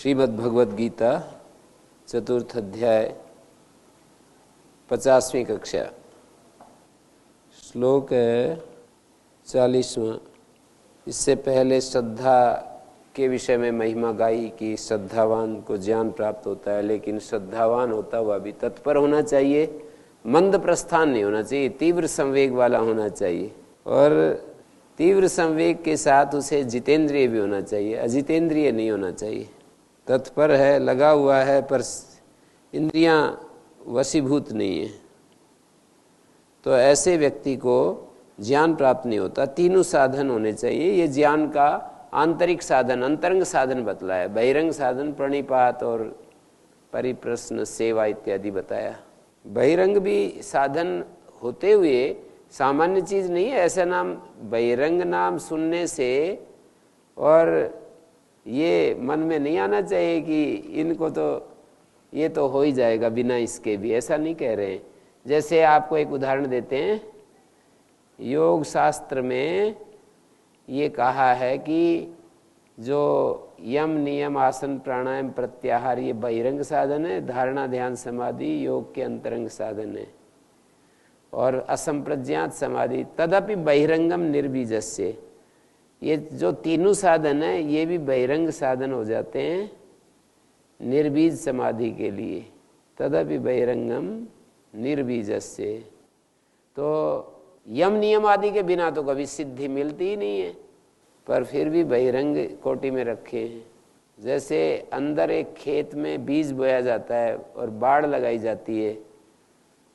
श्रीमद् भगवद गीता चतुर्थ अध्याय 50वीं कक्षा, श्लोक है 40वां। इससे पहले श्रद्धा के विषय में महिमा गाई कि श्रद्धावान को ज्ञान प्राप्त होता है, लेकिन श्रद्धावान होता हुआ भी तत्पर होना चाहिए, मंद प्रस्थान नहीं होना चाहिए, तीव्र संवेग वाला होना चाहिए। और तीव्र संवेग के साथ उसे जितेंद्रिय भी होना चाहिए, अजितेंद्रिय नहीं होना चाहिए। तत्पर है, लगा हुआ है, पर इंद्रियां वशीभूत नहीं है, तो ऐसे व्यक्ति को ज्ञान प्राप्त नहीं होता। तीनों साधन होने चाहिए। ये ज्ञान का आंतरिक साधन, अंतरंग साधन बतलाया। बहिरंग साधन प्रणिपात और परिप्रश्न सेवा इत्यादि बताया। बहिरंग भी साधन होते हुए सामान्य चीज नहीं है। ऐसा नाम बहिरंग नाम सुनने से और ये मन में नहीं आना चाहिए कि इनको तो ये तो हो ही जाएगा बिना इसके भी, ऐसा नहीं कह रहे हैं। जैसे आपको एक उदाहरण देते हैं, योग शास्त्र में ये कहा है कि जो यम नियम आसन प्राणायाम प्रत्याहार ये बहिरंग साधन है, धारणा ध्यान समाधि योग के अंतरंग साधन है। और असंप्रज्ञात समाधि तदपि बहिरंगम निर्बीजस्य, ये जो तीनों साधन है ये भी बहिरंग साधन हो जाते हैं निर्बीज समाधि के लिए। तदपि बहिरंगम निर्बीजस्य, तो यम नियम आदि के बिना तो कभी सिद्धि मिलती ही नहीं है, पर फिर भी बहिरंग कोटि में रखे हैं। जैसे अंदर एक खेत में बीज बोया जाता है और बाढ़ लगाई जाती है,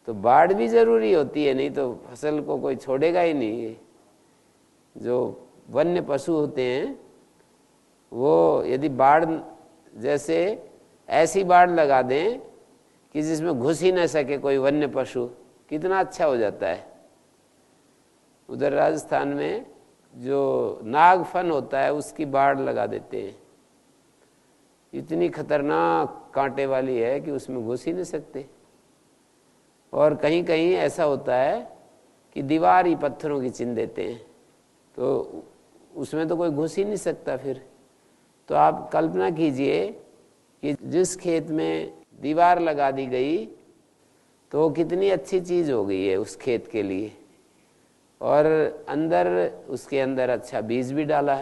तो बाढ़ भी जरूरी होती है, नहीं तो फसल को कोई छोड़ेगा ही नहीं है। जो वन्य पशु होते हैं वो यदि बाढ़ जैसे ऐसी बाढ़ लगा दें कि जिसमें घुस ही न सके कोई वन्य पशु, कितना अच्छा हो जाता है। उधर राजस्थान में जो नागफन होता है उसकी बाढ़ लगा देते हैं, इतनी खतरनाक कांटे वाली है कि उसमें घुस ही नहीं सकते। और कहीं कहीं ऐसा होता है कि दीवार ही पत्थरों की चिन देते हैं, तो उसमें तो कोई घुस ही नहीं सकता फिर। तो आप कल्पना कीजिए कि जिस खेत में दीवार लगा दी गई तो कितनी अच्छी चीज हो गई है उस खेत के लिए, और अंदर उसके अंदर अच्छा बीज भी डाला।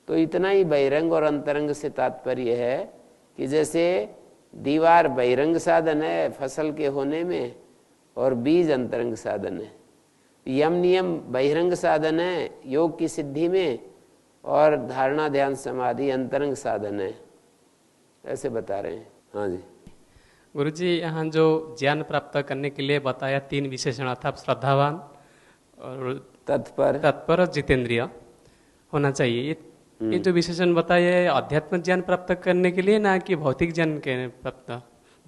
तो इतना ही बहिरंग और अंतरंग से तात्पर्य है कि जैसे दीवार बहिरंग साधन है फसल के होने में और बीज अंतरंग साधन है। यम नियम बहिरंग साधन है योग की सिद्धि में, और धारणा ध्यान समाधि अंतरंग साधन है, ऐसे बता रहे हैं। हाँ जी गुरुजी, यहाँ जो ज्ञान प्राप्त करने के लिए बताया तीन विशेषण, अर्थात श्रद्धावान और तत्पर और जितेंद्रिय होना चाहिए। ये जो विशेषण बताए आध्यात्मिक ज्ञान प्राप्त करने के लिए, ना कि भौतिक ज्ञान के प्राप्त,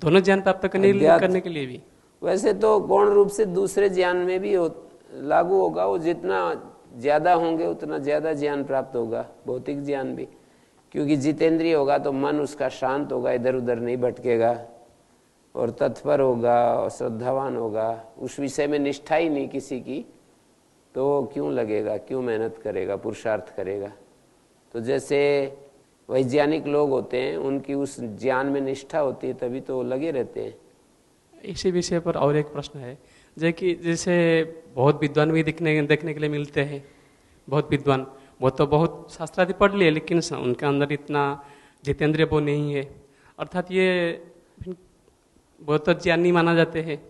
दोनों ज्ञान प्राप्त करने के लिए भी? वैसे तो गौण रूप से दूसरे ज्ञान में भी लागू होगा। वो जितना ज्यादा होंगे उतना ज्यादा ज्ञान प्राप्त होगा, भौतिक ज्ञान भी। क्योंकि जितेंद्रिय होगा तो मन उसका शांत होगा, इधर उधर नहीं भटकेगा, और तत्पर होगा और श्रद्धावान होगा। उस विषय में निष्ठा ही नहीं किसी की, तो क्यों लगेगा, क्यों मेहनत करेगा, पुरुषार्थ करेगा। तो जैसे वैज्ञानिक लोग होते हैं उनकी उस ज्ञान में निष्ठा होती है, तभी तो लगे रहते हैं। इसी विषय पर और एक प्रश्न है, जैसे बहुत विद्वान भी देखने के लिए मिलते हैं। बहुत विद्वान, वो तो बहुत शास्त्रादि पढ़ लिए, लेकिन उनके अंदर इतना जितेंद्रिय वो नहीं है, अर्थात ये बहुत ज्ञानी माना जाते हैं।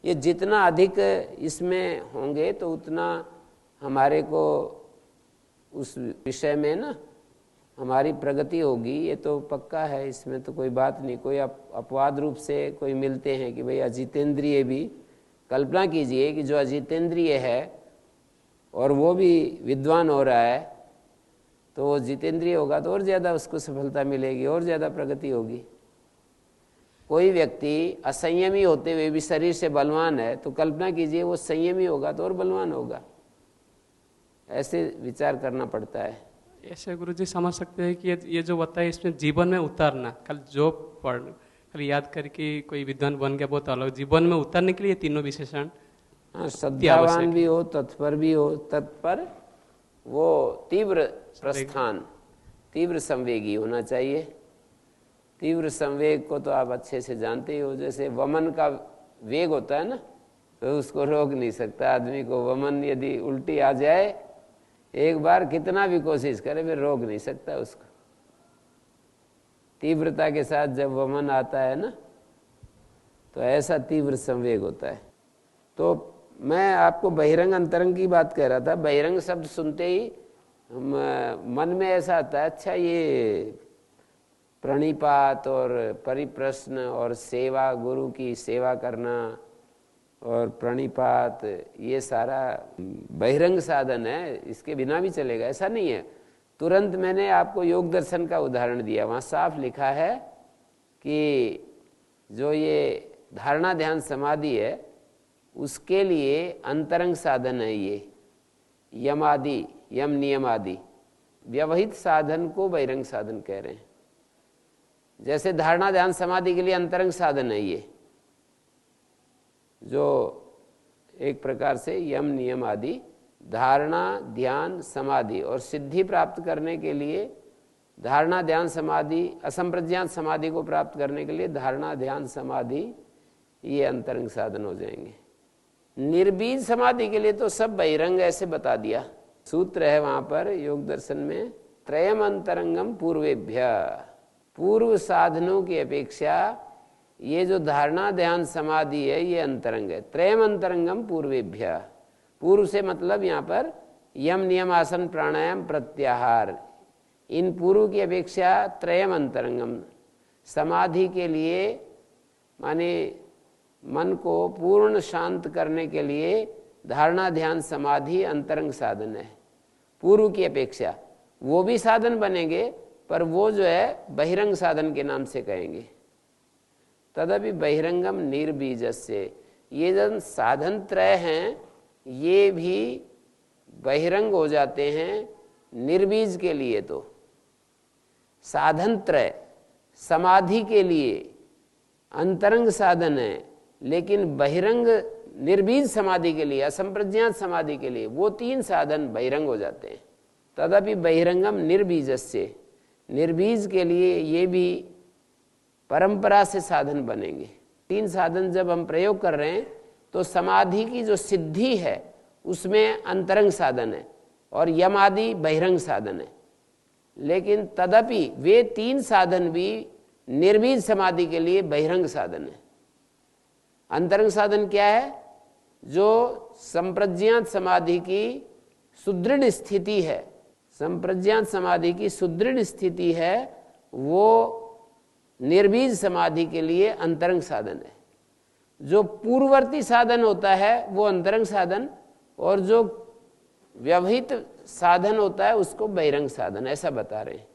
ये जितना अधिक इसमें होंगे तो उतना हमारे को उस विषय में ना हमारी प्रगति होगी, ये तो पक्का है। इसमें तो कोई बात नहीं। कोई अपवाद रूप से कोई मिलते हैं कि भाई अजितेंद्रिय भी, कल्पना कीजिए कि जो अजितेंद्रिय है और वो भी विद्वान हो रहा है, तो वो जितेंद्रिय होगा तो और ज़्यादा उसको सफलता मिलेगी, और ज़्यादा प्रगति होगी। कोई व्यक्ति असंयमी होते हुए भी शरीर से बलवान है, तो कल्पना कीजिए वो संयमी होगा तो और बलवान होगा। ऐसे विचार करना पड़ता है। ऐसे गुरुजी समझ सकते हैं कि ये जो बताया इसमें जीवन में उतारना, कल जो पढ़ कल याद करके कोई विद्वान बन गया बहुत अलग, जीवन में उतारने के लिए तीनों विशेषण। श्रद्धावान भी हो, तत्पर भी हो। तत्पर वो तीव्र प्रस्थान, तीव्र संवेगी होना चाहिए। तीव्र संवेग को तो आप अच्छे से जानते ही हो, जैसे वमन का वेग होता है ना, तो उसको रोक नहीं सकता आदमी को। वमन यदि उल्टी आ जाए एक बार, कितना भी कोशिश करे फिर रोक नहीं सकता उसको। तीव्रता के साथ जब वमन आता है ना, तो ऐसा तीव्र संवेग होता है। तो मैं आपको बहिरंग अंतरंग की बात कह रहा था। बहिरंग शब्द सुनते ही मन में ऐसा आता है, अच्छा ये प्रणिपात और परिप्रश्न और सेवा, गुरु की सेवा करना और प्रणिपात, ये सारा बहिरंग साधन है, इसके बिना भी चलेगा, ऐसा नहीं है। तुरंत मैंने आपको योग दर्शन का उदाहरण दिया, वहाँ साफ लिखा है कि जो ये धारणा ध्यान समाधि है उसके लिए अंतरंग साधन है ये यम आदि, यम नियम आदि। व्यवहित साधन को बहिरंग साधन कह रहे हैं। जैसे धारणा ध्यान समाधि के लिए अंतरंग साधन है ये, जो एक प्रकार से यम नियम आदि धारणा ध्यान समाधि और सिद्धि प्राप्त करने के लिए, धारणा ध्यान समाधि असंप्रज्ञात समाधि को प्राप्त करने के लिए धारणा ध्यान समाधि, ये अंतरंग साधन हो जाएंगे। निर्बीज समाधि के लिए तो सब बहिरंग ऐसे बता दिया। सूत्र है वहां पर योग दर्शन में, त्रयम अंतरंगम पूर्वेभ्य, पूर्व साधनों की अपेक्षा ये जो धारणा ध्यान समाधि है ये अंतरंग है। त्रयम अंतरंगम पूर्वेभ्य, पूर्व से मतलब यहाँ पर यम नियम आसन प्राणायाम प्रत्याहार, इन पूर्व की अपेक्षा त्रयम अंतरंगम, समाधि के लिए माने मन को पूर्ण शांत करने के लिए धारणा ध्यान समाधि अंतरंग साधन है पूर्व की अपेक्षा। वो भी साधन बनेंगे पर वो जो है बहिरंग साधन के नाम से कहेंगे। तदपि बहिरंगम निर्बीजस्य, ये जो साधन त्रय हैं ये भी बहिरंग हो जाते हैं निर्बीज के लिए। तो साधन त्रय समाधि के लिए अंतरंग साधन है, लेकिन बहिरंग निर्बीज समाधि के लिए, असंप्रज्ञात समाधि के लिए वो तीन साधन बहिरंग हो जाते हैं। तदपि बहिरंगम निर्बीजस्य, निर्बीज के लिए ये भी परंपरा से साधन बनेंगे। तीन साधन जब हम प्रयोग कर रहे हैं तो समाधि की जो सिद्धि है उसमें अंतरंग साधन है और यम आदि बहिरंग साधन है। लेकिन तदपि वे तीन साधन भी निर्बीज समाधि के लिए बहिरंग साधन है। अंतरंग साधन क्या है? जो संप्रज्ञात समाधि की सुदृढ़ स्थिति है, संप्रज्ञात समाधि की सुदृढ़ स्थिति है, वो निर्बीज समाधि के लिए अंतरंग साधन है। जो पूर्ववर्ती साधन होता है वो अंतरंग साधन, और जो व्यवहित साधन होता है उसको बहिरंग साधन, ऐसा बता रहे हैं।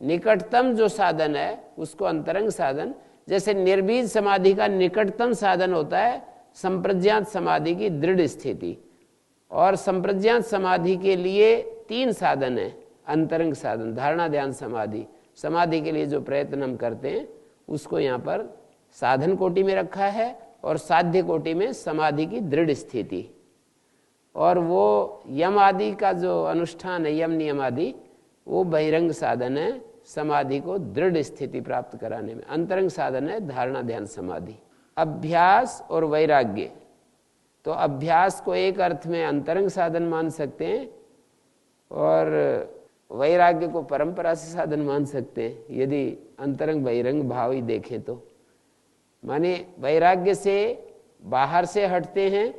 निकटतम जो साधन है उसको अंतरंग साधन, जैसे निर्बीज समाधि का निकटतम साधन होता है संप्रज्ञात समाधि की दृढ़ स्थिति, और संप्रज्ञात समाधि के लिए तीन साधन है अंतरंग साधन। धारणा ध्यान समाधि, समाधि के लिए जो प्रयत्न हम करते हैं उसको यहाँ पर साधन कोटि में रखा है, और साध्य कोटि में समाधि की दृढ़ स्थिति। और वो यम आदि का जो अनुष्ठान है, यम नियम आदि, वो बहिरंग साधन है समाधि को दृढ़ स्थिति प्राप्त कराने में। अंतरंग साधन है धारणा ध्यान समाधि। अभ्यास और वैराग्य, तो अभ्यास को एक अर्थ में अंतरंग साधन मान सकते हैं और वैराग्य को परंपरा से साधन मान सकते हैं, यदि अंतरंग बहिरंग भाव ही देखें तो। माने वैराग्य से बाहर से हटते हैं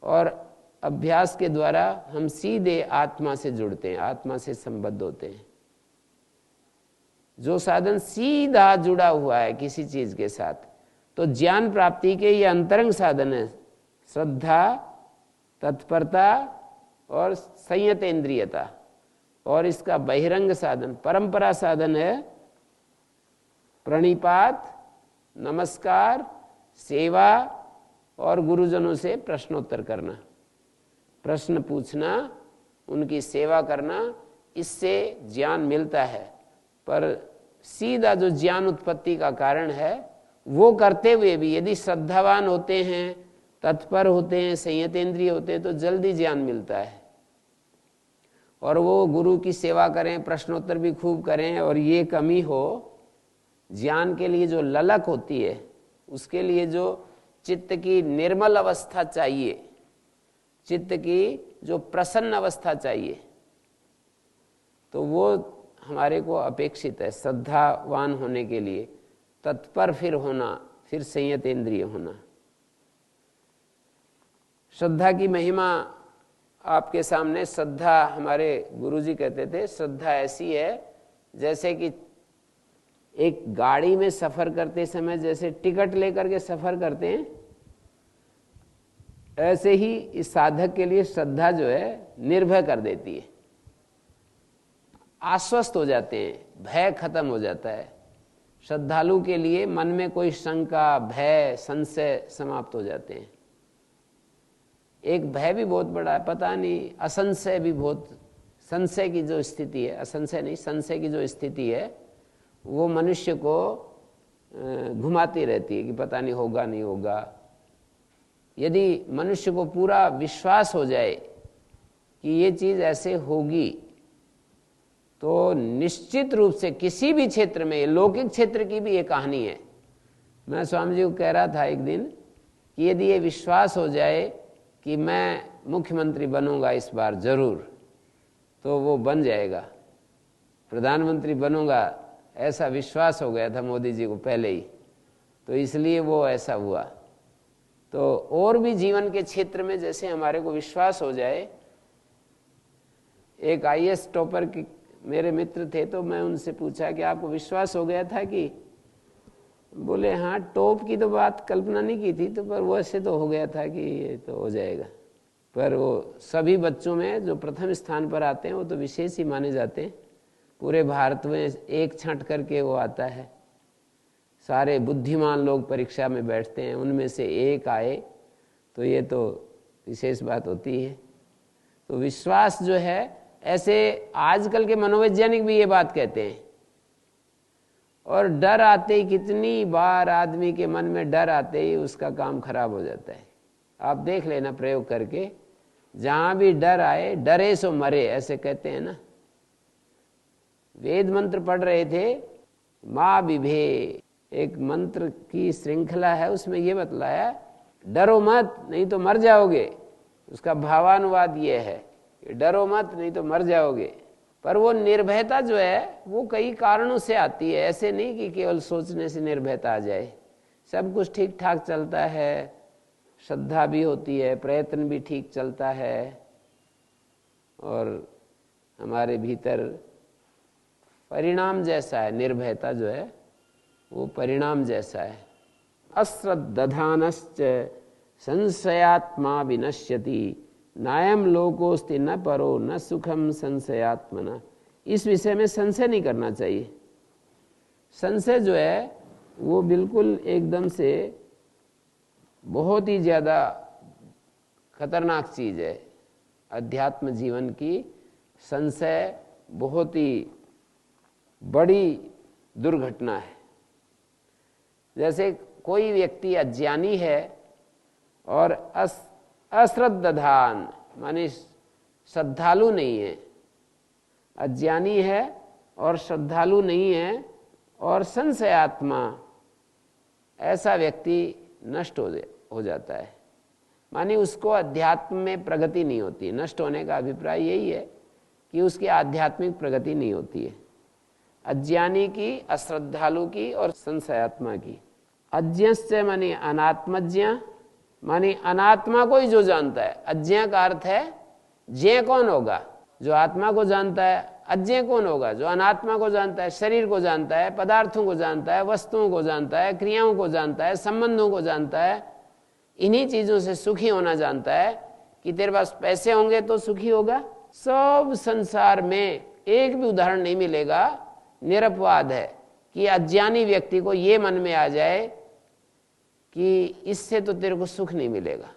और अभ्यास के द्वारा हम सीधे आत्मा से जुड़ते हैं, आत्मा से संबद्ध होते हैं। जो साधन सीधा जुड़ा हुआ है किसी चीज के साथ, तो ज्ञान प्राप्ति के ये अंतरंग साधन है। श्रद्धा, तत्परता और संयत इंद्रियता। और इसका बहिरंग साधन, परंपरा साधन है प्रणिपात, नमस्कार, सेवा और गुरुजनों से प्रश्नोत्तर करना, प्रश्न पूछना, उनकी सेवा करना, इससे ज्ञान मिलता है। पर सीधा जो ज्ञान उत्पत्ति का कारण है वो करते हुए भी यदि श्रद्धावान होते हैं, तत्पर होते हैं, संयत इंद्रिय होते हैं, तो जल्दी ज्ञान मिलता है। और वो गुरु की सेवा करें, प्रश्नोत्तर भी खूब करें, और ये कमी हो, ज्ञान के लिए जो ललक होती है, उसके लिए जो चित्त की निर्मल अवस्था चाहिए, चित्त की जो प्रसन्न अवस्था चाहिए, तो वो हमारे को अपेक्षित है श्रद्धावान होने के लिए। तत्पर फिर होना, फिर संयत इंद्रिय होना। श्रद्धा की महिमा आपके सामने। श्रद्धा, हमारे गुरुजी कहते थे, श्रद्धा ऐसी है जैसे कि एक गाड़ी में सफर करते समय जैसे टिकट लेकर के सफर करते हैं, ऐसे ही इस साधक के लिए श्रद्धा जो है निर्भय कर देती है। आश्वस्त हो जाते हैं, भय खत्म हो जाता है। श्रद्धालु के लिए मन में कोई शंका, भय, संशय समाप्त हो जाते हैं। एक भय भी बहुत बड़ा है, पता नहीं, असंशय भी बहुत, संशय की जो स्थिति है, असंशय नहीं, संशय की जो स्थिति है, वो मनुष्य को घुमाती रहती है कि पता नहीं होगा नहीं होगा। यदि मनुष्य को पूरा विश्वास हो जाए कि ये चीज ऐसे होगी, तो निश्चित रूप से किसी भी क्षेत्र में, लौकिक क्षेत्र की भी ये कहानी है। मैं स्वामी जी को कह रहा था एक दिन कि यदि ये विश्वास हो जाए कि मैं मुख्यमंत्री बनूंगा इस बार जरूर, तो वो बन जाएगा, प्रधानमंत्री बनूंगा, ऐसा विश्वास हो गया था मोदी जी को पहले ही, तो इसलिए वो ऐसा हुआ। तो और भी जीवन के क्षेत्र में जैसे हमारे को विश्वास हो जाए। एक आईएएस टॉपर की मेरे मित्र थे, तो मैं उनसे पूछा कि आपको विश्वास हो गया था कि, बोले हाँ, टॉप की तो बात कल्पना नहीं की थी, तो पर वो ऐसे तो हो गया था कि ये तो हो जाएगा। पर वो सभी बच्चों में जो प्रथम स्थान पर आते हैं वो तो विशेष ही माने जाते हैं। पूरे भारत में एक छांट करके वो आता है, सारे बुद्धिमान लोग परीक्षा में बैठते हैं, उनमें से एक आए तो ये तो विशेष बात होती है। तो विश्वास जो है, ऐसे आजकल के मनोवैज्ञानिक भी ये बात कहते हैं। और डर आते ही, कितनी बार आदमी के मन में डर आते ही उसका काम खराब हो जाता है। आप देख लेना प्रयोग करके, जहां भी डर आए, डरे सो मरे, ऐसे कहते हैं ना। वेद मंत्र पढ़ रहे थे, माँ विभे, एक मंत्र की श्रृंखला है, उसमें ये बतलाया डरो मत नहीं तो मर जाओगे। उसका भावानुवाद ये है, डरो मत नहीं तो मर जाओगे। पर वो निर्भयता जो है वो कई कारणों से आती है, ऐसे नहीं कि केवल सोचने से निर्भयता आ जाए। सब कुछ ठीक ठाक चलता है, श्रद्धा भी होती है, प्रयत्न भी ठीक चलता है, और हमारे भीतर परिणाम जैसा है, निर्भयता जो है वो परिणाम जैसा है। अश्रद्धानश्च संशयात्मा विनश्यति, नायम लोकोस्ति न परो न सुखम संशयात्मना। इस विषय में संशय नहीं करना चाहिए। संशय जो है वो बिल्कुल एकदम से बहुत ही ज़्यादा खतरनाक चीज़ है। अध्यात्म जीवन की संशय बहुत ही बड़ी दुर्घटना है। जैसे कोई व्यक्ति अज्ञानी है और अश्रद्धान माने श्रद्धालु नहीं है, अज्ञानी है और श्रद्धालु नहीं है और संशयात्मा, ऐसा व्यक्ति नष्ट हो जाता है। माने उसको अध्यात्म में प्रगति नहीं होती। नष्ट होने का अभिप्राय यही है कि उसकी आध्यात्मिक प्रगति नहीं होती है, अज्ञानी की, अश्रद्धालु की और संशयात्मा की। अज्ञस्य माने अनात्मज्ञ, माने अनात्मा को ही जो जानता है। अज्ञ का अर्थ है ज्ञ कौन होगा, जो आत्मा को जानता है। अज्ञ कौन होगा, जो अनात्मा को जानता है, शरीर को जानता है, पदार्थों को जानता है, वस्तुओं को जानता है, क्रियाओं को जानता है, संबंधों को जानता है, इन्हीं चीजों से सुखी होना जानता है कि तेरे पास पैसे होंगे तो सुखी होगा। सब संसार में एक भी उदाहरण नहीं मिलेगा, निरपवाद है, कि अज्ञानी व्यक्ति को ये मन में आ जाए कि इससे तो तेरे को सुख नहीं मिलेगा।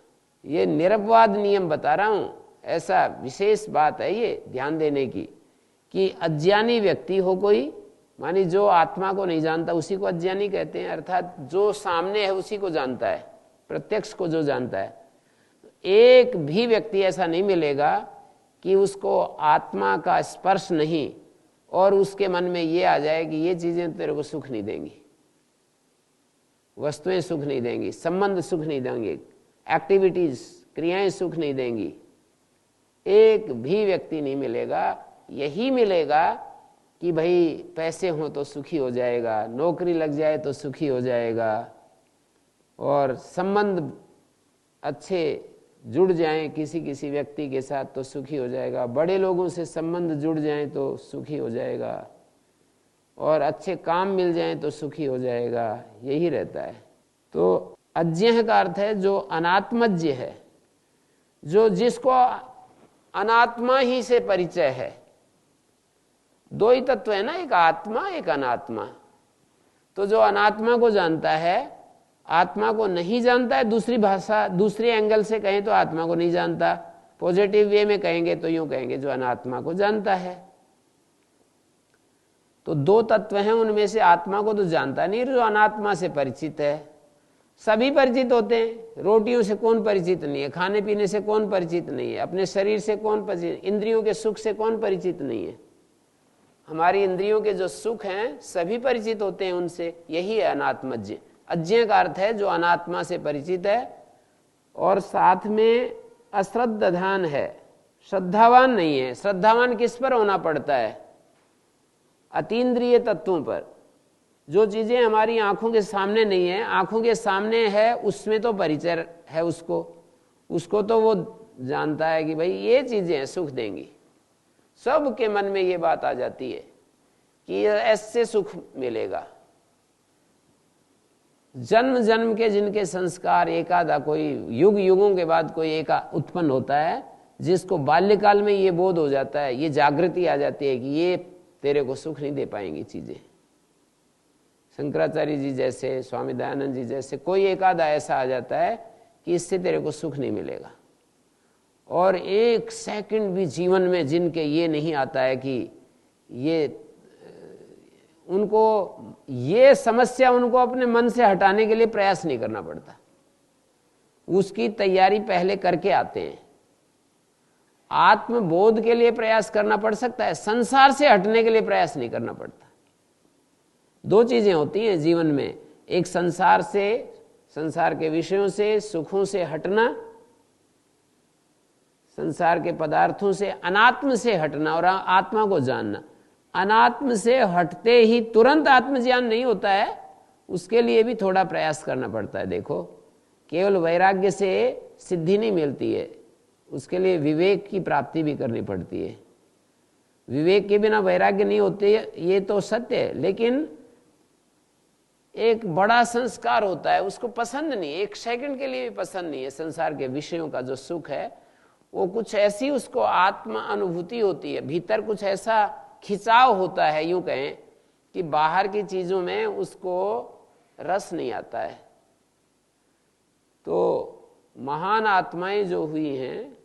ये निरपवाद नियम बता रहा हूं, ऐसा विशेष बात है ये ध्यान देने की, कि अज्ञानी व्यक्ति हो कोई, मानी जो आत्मा को नहीं जानता उसी को अज्ञानी कहते हैं, अर्थात जो सामने है उसी को जानता है, प्रत्यक्ष को जो जानता है। एक भी व्यक्ति ऐसा नहीं मिलेगा कि उसको आत्मा का स्पर्श नहीं, और उसके मन में ये आ जाए कि ये चीजें तेरे को सुख नहीं देंगी, वस्तुएं सुख नहीं देंगी, संबंध सुख नहीं देंगे, एक्टिविटीज क्रियाएं सुख नहीं देंगी, एक भी व्यक्ति नहीं मिलेगा। यही मिलेगा कि भाई पैसे हों तो सुखी हो जाएगा, नौकरी लग जाए तो सुखी हो जाएगा, और संबंध अच्छे जुड़ जाएं किसी किसी व्यक्ति के साथ तो सुखी हो जाएगा, बड़े लोगों से संबंध जुड़ जाएं तो सुखी हो जाएगा, और अच्छे काम मिल जाएं तो सुखी हो जाएगा, यही रहता है। तो अज्ञेय का अर्थ है जो अनात्मज्ञ है, जो जिसको अनात्मा ही से परिचय है। दो ही तत्व है ना, एक आत्मा एक अनात्मा। तो जो अनात्मा को जानता है, आत्मा को नहीं जानता है, दूसरी भाषा दूसरे एंगल से कहें तो आत्मा को नहीं जानता, पॉजिटिव वे में कहेंगे तो यूं कहेंगे जो अनात्मा को जानता है। तो दो तत्व हैं, उनमें से आत्मा को तो जानता नहीं, जो अनात्मा से परिचित है। सभी परिचित होते हैं, रोटियों से कौन परिचित नहीं है, खाने पीने से कौन परिचित नहीं है, अपने शरीर से कौन परिचित, इंद्रियों के सुख से कौन परिचित नहीं है। हमारी इंद्रियों के जो सुख हैं सभी परिचित होते हैं उनसे, यही है अनात्मज्ञ। अज्ञेय का अर्थ है जो अनात्मा से परिचित है और साथ में अश्रद्धान है, श्रद्धावान नहीं है। श्रद्धावान किस पर होना पड़ता है? अतीन्द्रिय तत्वों पर। जो चीजें हमारी आंखों के सामने नहीं है, आंखों के सामने है उसमें तो परिचय है उसको तो वो जानता है कि भाई ये चीजें सुख देंगी। सबके मन में ये बात आ जाती है कि ऐसे सुख मिलेगा। जन्म जन्म के जिनके संस्कार एकादा, कोई युग युगों के बाद कोई एक उत्पन्न होता है जिसको बाल्यकाल में ये बोध हो जाता है, ये जागृति आ जाती है कि ये तेरे को सुख नहीं दे पाएंगी चीजें। शंकराचार्य जी जैसे, स्वामी दयानंद जी जैसे कोई एकादा ऐसा आ जाता है कि इससे तेरे को सुख नहीं मिलेगा। और एक सेकंड भी जीवन में जिनके ये नहीं आता है कि ये, उनको ये समस्या उनको अपने मन से हटाने के लिए प्रयास नहीं करना पड़ता, उसकी तैयारी पहले करके आते हैं। आत्मबोध के लिए प्रयास करना पड़ सकता है, संसार से हटने के लिए प्रयास नहीं करना पड़ता। दो चीजें होती हैं जीवन में, एक संसार से, संसार के विषयों से, सुखों से हटना, संसार के पदार्थों से, अनात्म से हटना और आत्मा को जानना। अनात्म से हटते ही तुरंत आत्मज्ञान नहीं होता है, उसके लिए भी थोड़ा प्रयास करना पड़ता है। देखो, केवल वैराग्य से सिद्धि नहीं मिलती है, उसके लिए विवेक की प्राप्ति भी करनी पड़ती है। विवेक के बिना वैराग्य नहीं होते, ये तो सत्य है, लेकिन एक बड़ा संस्कार होता है, उसको पसंद नहीं, एक सेकंड के लिए भी पसंद नहीं है। संसार के विषयों का जो सुख है वो कुछ ऐसी उसको आत्मा अनुभूति होती है, भीतर कुछ ऐसा खिंचाव होता है, यूं कहें कि बाहर की चीजों में उसको रस नहीं आता है। तो महान आत्माएं जो हुई हैं,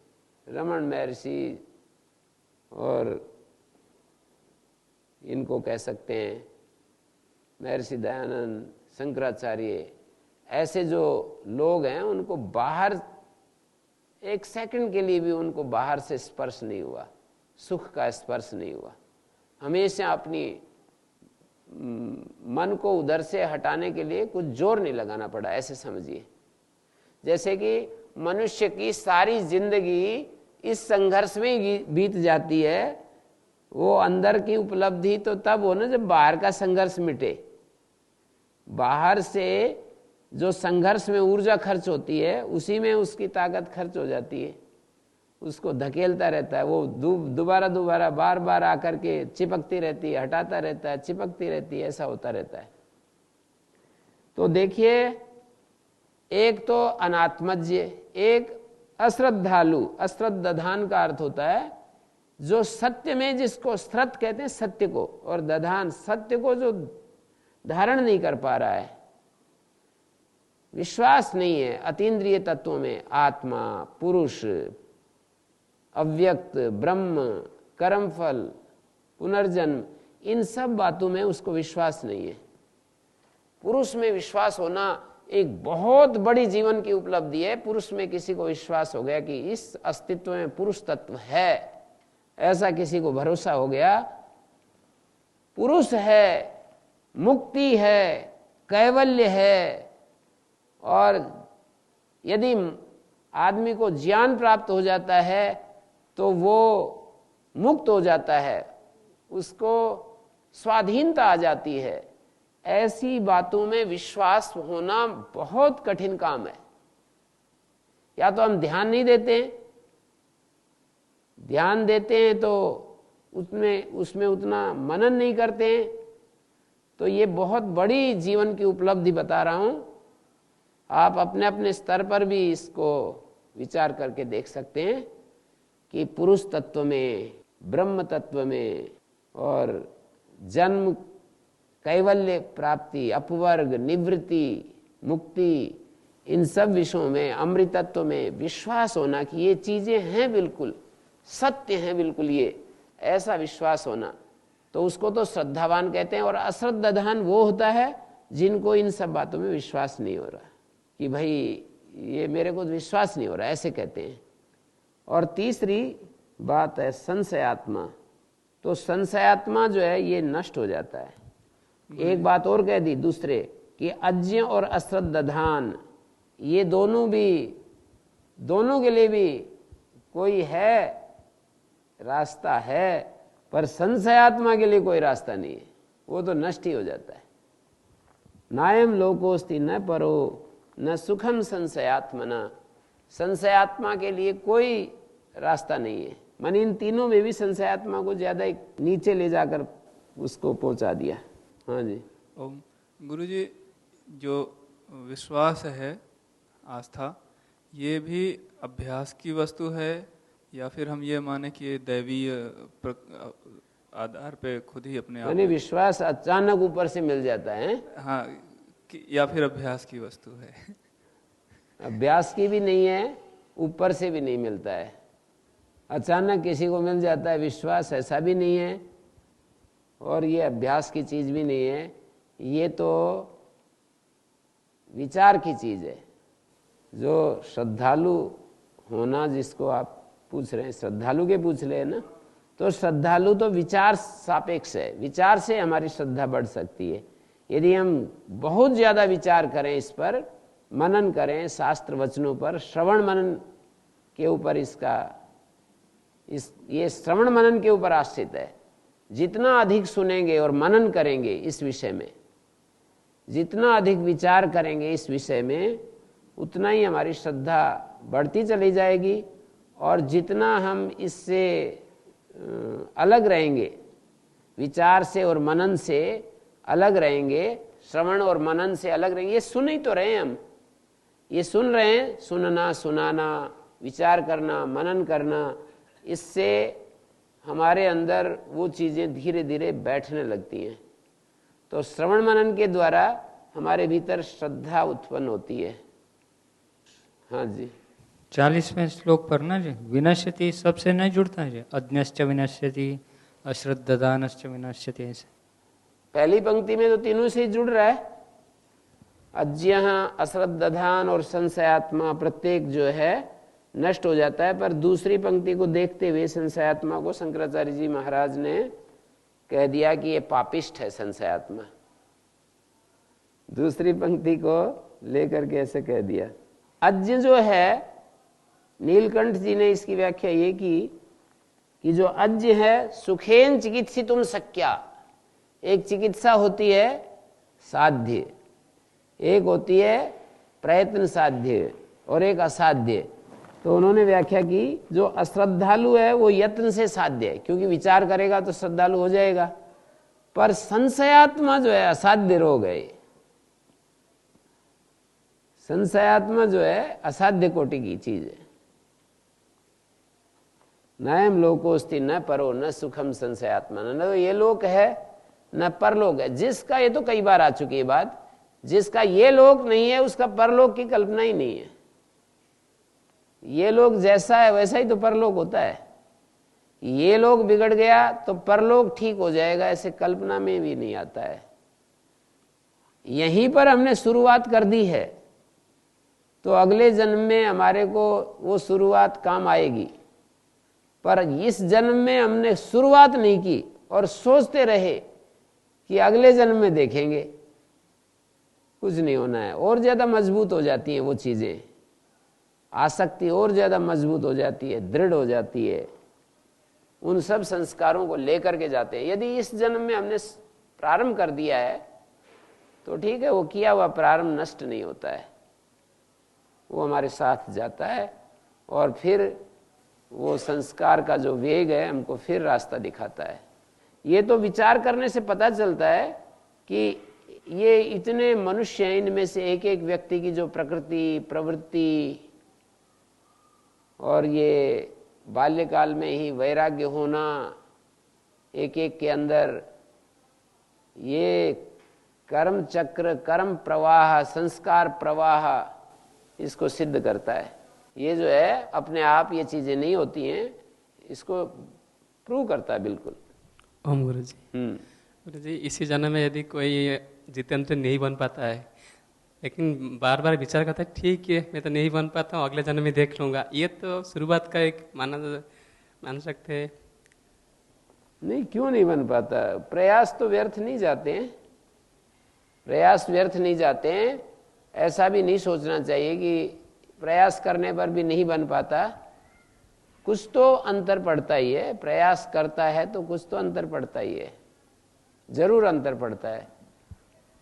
रमण महर्षि और इनको कह सकते हैं महर्षि दयानंद, शंकराचार्य, ऐसे जो लोग हैं उनको बाहर एक सेकंड के लिए भी उनको बाहर से स्पर्श नहीं हुआ, सुख का स्पर्श नहीं हुआ। हमेशा अपनी मन को उधर से हटाने के लिए कुछ जोर नहीं लगाना पड़ा, ऐसे समझिए। जैसे कि मनुष्य की सारी जिंदगी इस संघर्ष में ही बीत जाती है। वो अंदर की उपलब्धि तो तब हो ना जब बाहर का संघर्ष मिटे। बाहर से जो संघर्ष में ऊर्जा खर्च होती है उसी में उसकी ताकत खर्च हो जाती है, उसको धकेलता रहता है, वो दोबारा दोबारा बार बार आकर के चिपकती रहती है, हटाता रहता है, चिपकती रहती है, ऐसा होता रहता है। तो देखिए, एक तो अनात्मज्ञ, एक अश्रद्धालु। अश्रद्धान का अर्थ होता है जो सत्य में, जिसको श्रद्ध कहते हैं सत्य को, और दधान सत्य को जो धारण नहीं कर पा रहा है, विश्वास नहीं है अतीन्द्रिय तत्वों में, आत्मा, पुरुष, अव्यक्त, ब्रह्म, कर्मफल, पुनर्जन्म, इन सब बातों में उसको विश्वास नहीं है। पुरुष में विश्वास होना एक बहुत बड़ी जीवन की उपलब्धि है। पुरुष में किसी को विश्वास हो गया कि इस अस्तित्व में पुरुष तत्व है, ऐसा किसी को भरोसा हो गया, पुरुष है, मुक्ति है, कैवल्य है, और यदि आदमी को ज्ञान प्राप्त हो जाता है तो वो मुक्त हो जाता है, उसको स्वाधीनता आ जाती है, ऐसी बातों में विश्वास होना बहुत कठिन काम है। या तो हम ध्यान नहीं देते, ध्यान देते हैं तो उसमें उतना मनन नहीं करते हैं। तो ये बहुत बड़ी जीवन की उपलब्धि बता रहा हूं, आप अपने अपने स्तर पर भी इसको विचार करके देख सकते हैं कि पुरुष तत्व में, ब्रह्म तत्व में और जन्म, कैवल्य प्राप्ति, अपवर्ग, निवृत्ति, मुक्ति, इन सब विषयों में, अमृतत्व में विश्वास होना कि ये चीजें हैं, बिल्कुल सत्य हैं, बिल्कुल ये, ऐसा विश्वास होना, तो उसको तो श्रद्धावान कहते हैं। और अश्रद्धावान वो होता है जिनको इन सब बातों में विश्वास नहीं हो रहा, कि भाई ये मेरे को विश्वास नहीं हो रहा, ऐसे कहते हैं। और तीसरी बात है संशयात्मा। तो संशयात्मा जो है ये नष्ट हो जाता है। एक बात और कह दी दूसरे, कि अज्ञ और अश्रद्धान, ये दोनों के लिए भी कोई है, रास्ता है, पर संशयात्मा के लिए कोई रास्ता नहीं है, वो तो नष्ट ही हो जाता है। नायम लोकोस्ति न परो न सुखम संशयात्मना, संशयात्मा के लिए कोई रास्ता नहीं है। मन इन तीनों में भी संशयात्मा को ज्यादा नीचे ले जाकर उसको पहुंचा दिया। हाँ जी। ओम। गुरु जी, जो विश्वास है, आस्था, ये भी अभ्यास की वस्तु है, या फिर हम ये माने कि ये दैवीय आधार पे खुद ही अपने आप? यानी विश्वास अचानक ऊपर से मिल जाता है? हाँ, या फिर अभ्यास की वस्तु है? अभ्यास की भी नहीं है, ऊपर से भी नहीं मिलता है। अचानक किसी को मिल जाता है विश्वास, ऐसा भी नहीं है, और ये अभ्यास की चीज भी नहीं है, ये तो विचार की चीज है। जो श्रद्धालु होना, जिसको आप पूछ रहे हैं, श्रद्धालु के पूछ रहे हैं ना, तो श्रद्धालु तो विचार सापेक्ष है, विचार से हमारी श्रद्धा बढ़ सकती है। यदि हम बहुत ज्यादा विचार करें, इस पर मनन करें, शास्त्र वचनों पर श्रवण मनन के ऊपर, ये श्रवण मनन के ऊपर आश्रित है। जितना अधिक सुनेंगे और मनन करेंगे इस विषय में, जितना अधिक विचार करेंगे इस विषय में, उतना ही हमारी श्रद्धा बढ़ती चली जाएगी। और जितना हम इससे अलग रहेंगे, विचार से और मनन से अलग रहेंगे, श्रवण और मनन से अलग रहेंगे, ये सुन ही तो रहे हैं हम, ये सुन रहे हैं, सुनना, सुनाना, विचार करना, मनन करना, इससे हमारे अंदर वो चीजें धीरे धीरे बैठने लगती हैं। तो श्रवण मनन के द्वारा हमारे भीतर श्रद्धा उत्पन्न होती है। हाँ जी। 40वें श्लोक पर ना जी, विनश्यति सबसे नहीं जुड़ता है जी, अज्ञश्च विनश्यति, अश्रद्धानश्च विनश्यति, ऐसे पहली पंक्ति में तो तीनों से जुड़ रहा है। अज्ञ, अश्रद्धान और संशयात्मा, प्रत्येक जो है नष्ट हो जाता है। पर दूसरी पंक्ति को देखते हुए संशयात्मा को शंकराचार्य जी महाराज ने कह दिया कि ये पापिष्ठ है संशयात्मा। दूसरी पंक्ति को लेकर के ऐसे कह दिया। अज्ञ जो है, नीलकंठ जी ने इसकी व्याख्या ये की कि जो अज्ञ है, सुखेन चिकित्सितुम शक्या, एक चिकित्सा होती है साध्य, एक होती है प्रयत्न साध्य, और एक असाध्य। तो उन्होंने व्याख्या की जो अश्रद्धालु है वो यत्न से साध्य है, क्योंकि विचार करेगा तो श्रद्धालु हो जाएगा। पर संशयात्मा जो है असाध्य रोग है। संशयात्मा जो है असाध्य कोटि की चीज है। नयम लोकोस्ति न परो न सुखम संशयात्मा, न तो ये लोक है न परलोक है। जिसका, ये तो कई बार आ चुकी है बात, जिसका ये लोक नहीं है उसका परलोक की कल्पना ही नहीं है। ये लोक जैसा है वैसा ही तो परलोक होता है। ये लोक बिगड़ गया तो परलोक ठीक हो जाएगा, ऐसे कल्पना में भी नहीं आता है। यहीं पर हमने शुरुआत कर दी है तो अगले जन्म में हमारे को वो शुरुआत काम आएगी। पर इस जन्म में हमने शुरुआत नहीं की और सोचते रहे कि अगले जन्म में देखेंगे, कुछ नहीं होना है। और ज्यादा मजबूत हो जाती हैं वो चीजें, आसक्ति और ज्यादा मजबूत हो जाती है, दृढ़ हो जाती है, उन सब संस्कारों को लेकर के जाते हैं। यदि इस जन्म में हमने प्रारंभ कर दिया है तो ठीक है, वो किया हुआ प्रारंभ नष्ट नहीं होता है, वो हमारे साथ जाता है और फिर वो संस्कार का जो वेग है हमको फिर रास्ता दिखाता है। ये तो विचार करने से पता चलता है कि ये इतने मनुष्य हैं, इनमें से एक एक व्यक्ति की जो प्रकृति, प्रवृत्ति, और ये बाल्यकाल में ही वैराग्य होना एक एक के अंदर, ये कर्म चक्र, कर्म प्रवाह, संस्कार प्रवाह इसको सिद्ध करता है। ये जो है अपने आप ये चीजें नहीं होती हैं, इसको प्रूव करता है बिल्कुल। ओम गुरु जी। गुरु जी, इसी जन्म में यदि कोई जितेंद्र नहीं बन पाता है लेकिन बार बार विचार करता है ठीक है मैं तो नहीं बन पाता हूँ, अगले जन्म में देख लूंगा, ये तो शुरुआत का एक मान सकते हैं। नहीं, क्यों नहीं बन पाता? प्रयास तो व्यर्थ नहीं जाते हैं, प्रयास व्यर्थ नहीं जाते हैं। ऐसा भी नहीं सोचना चाहिए कि प्रयास करने पर भी नहीं बन पाता, कुछ तो अंतर पड़ता ही है। प्रयास करता है तो कुछ तो अंतर पड़ता ही है, जरूर अंतर पड़ता है।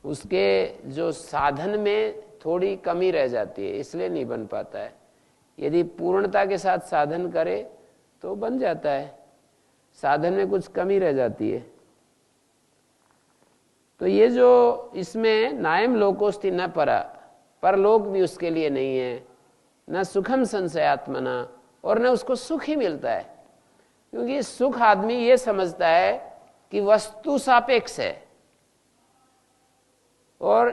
उसके जो साधन में थोड़ी कमी रह जाती है, इसलिए नहीं बन पाता है। यदि पूर्णता के साथ साधन करे तो बन जाता है, साधन में कुछ कमी रह जाती है। तो ये जो इसमें नायम लोकोस्ति न परा, परलोक भी उसके लिए नहीं है, न सुखम संशयात्मना, और न उसको सुख ही मिलता है। क्योंकि सुख आदमी ये समझता है कि वस्तु सापेक्ष है और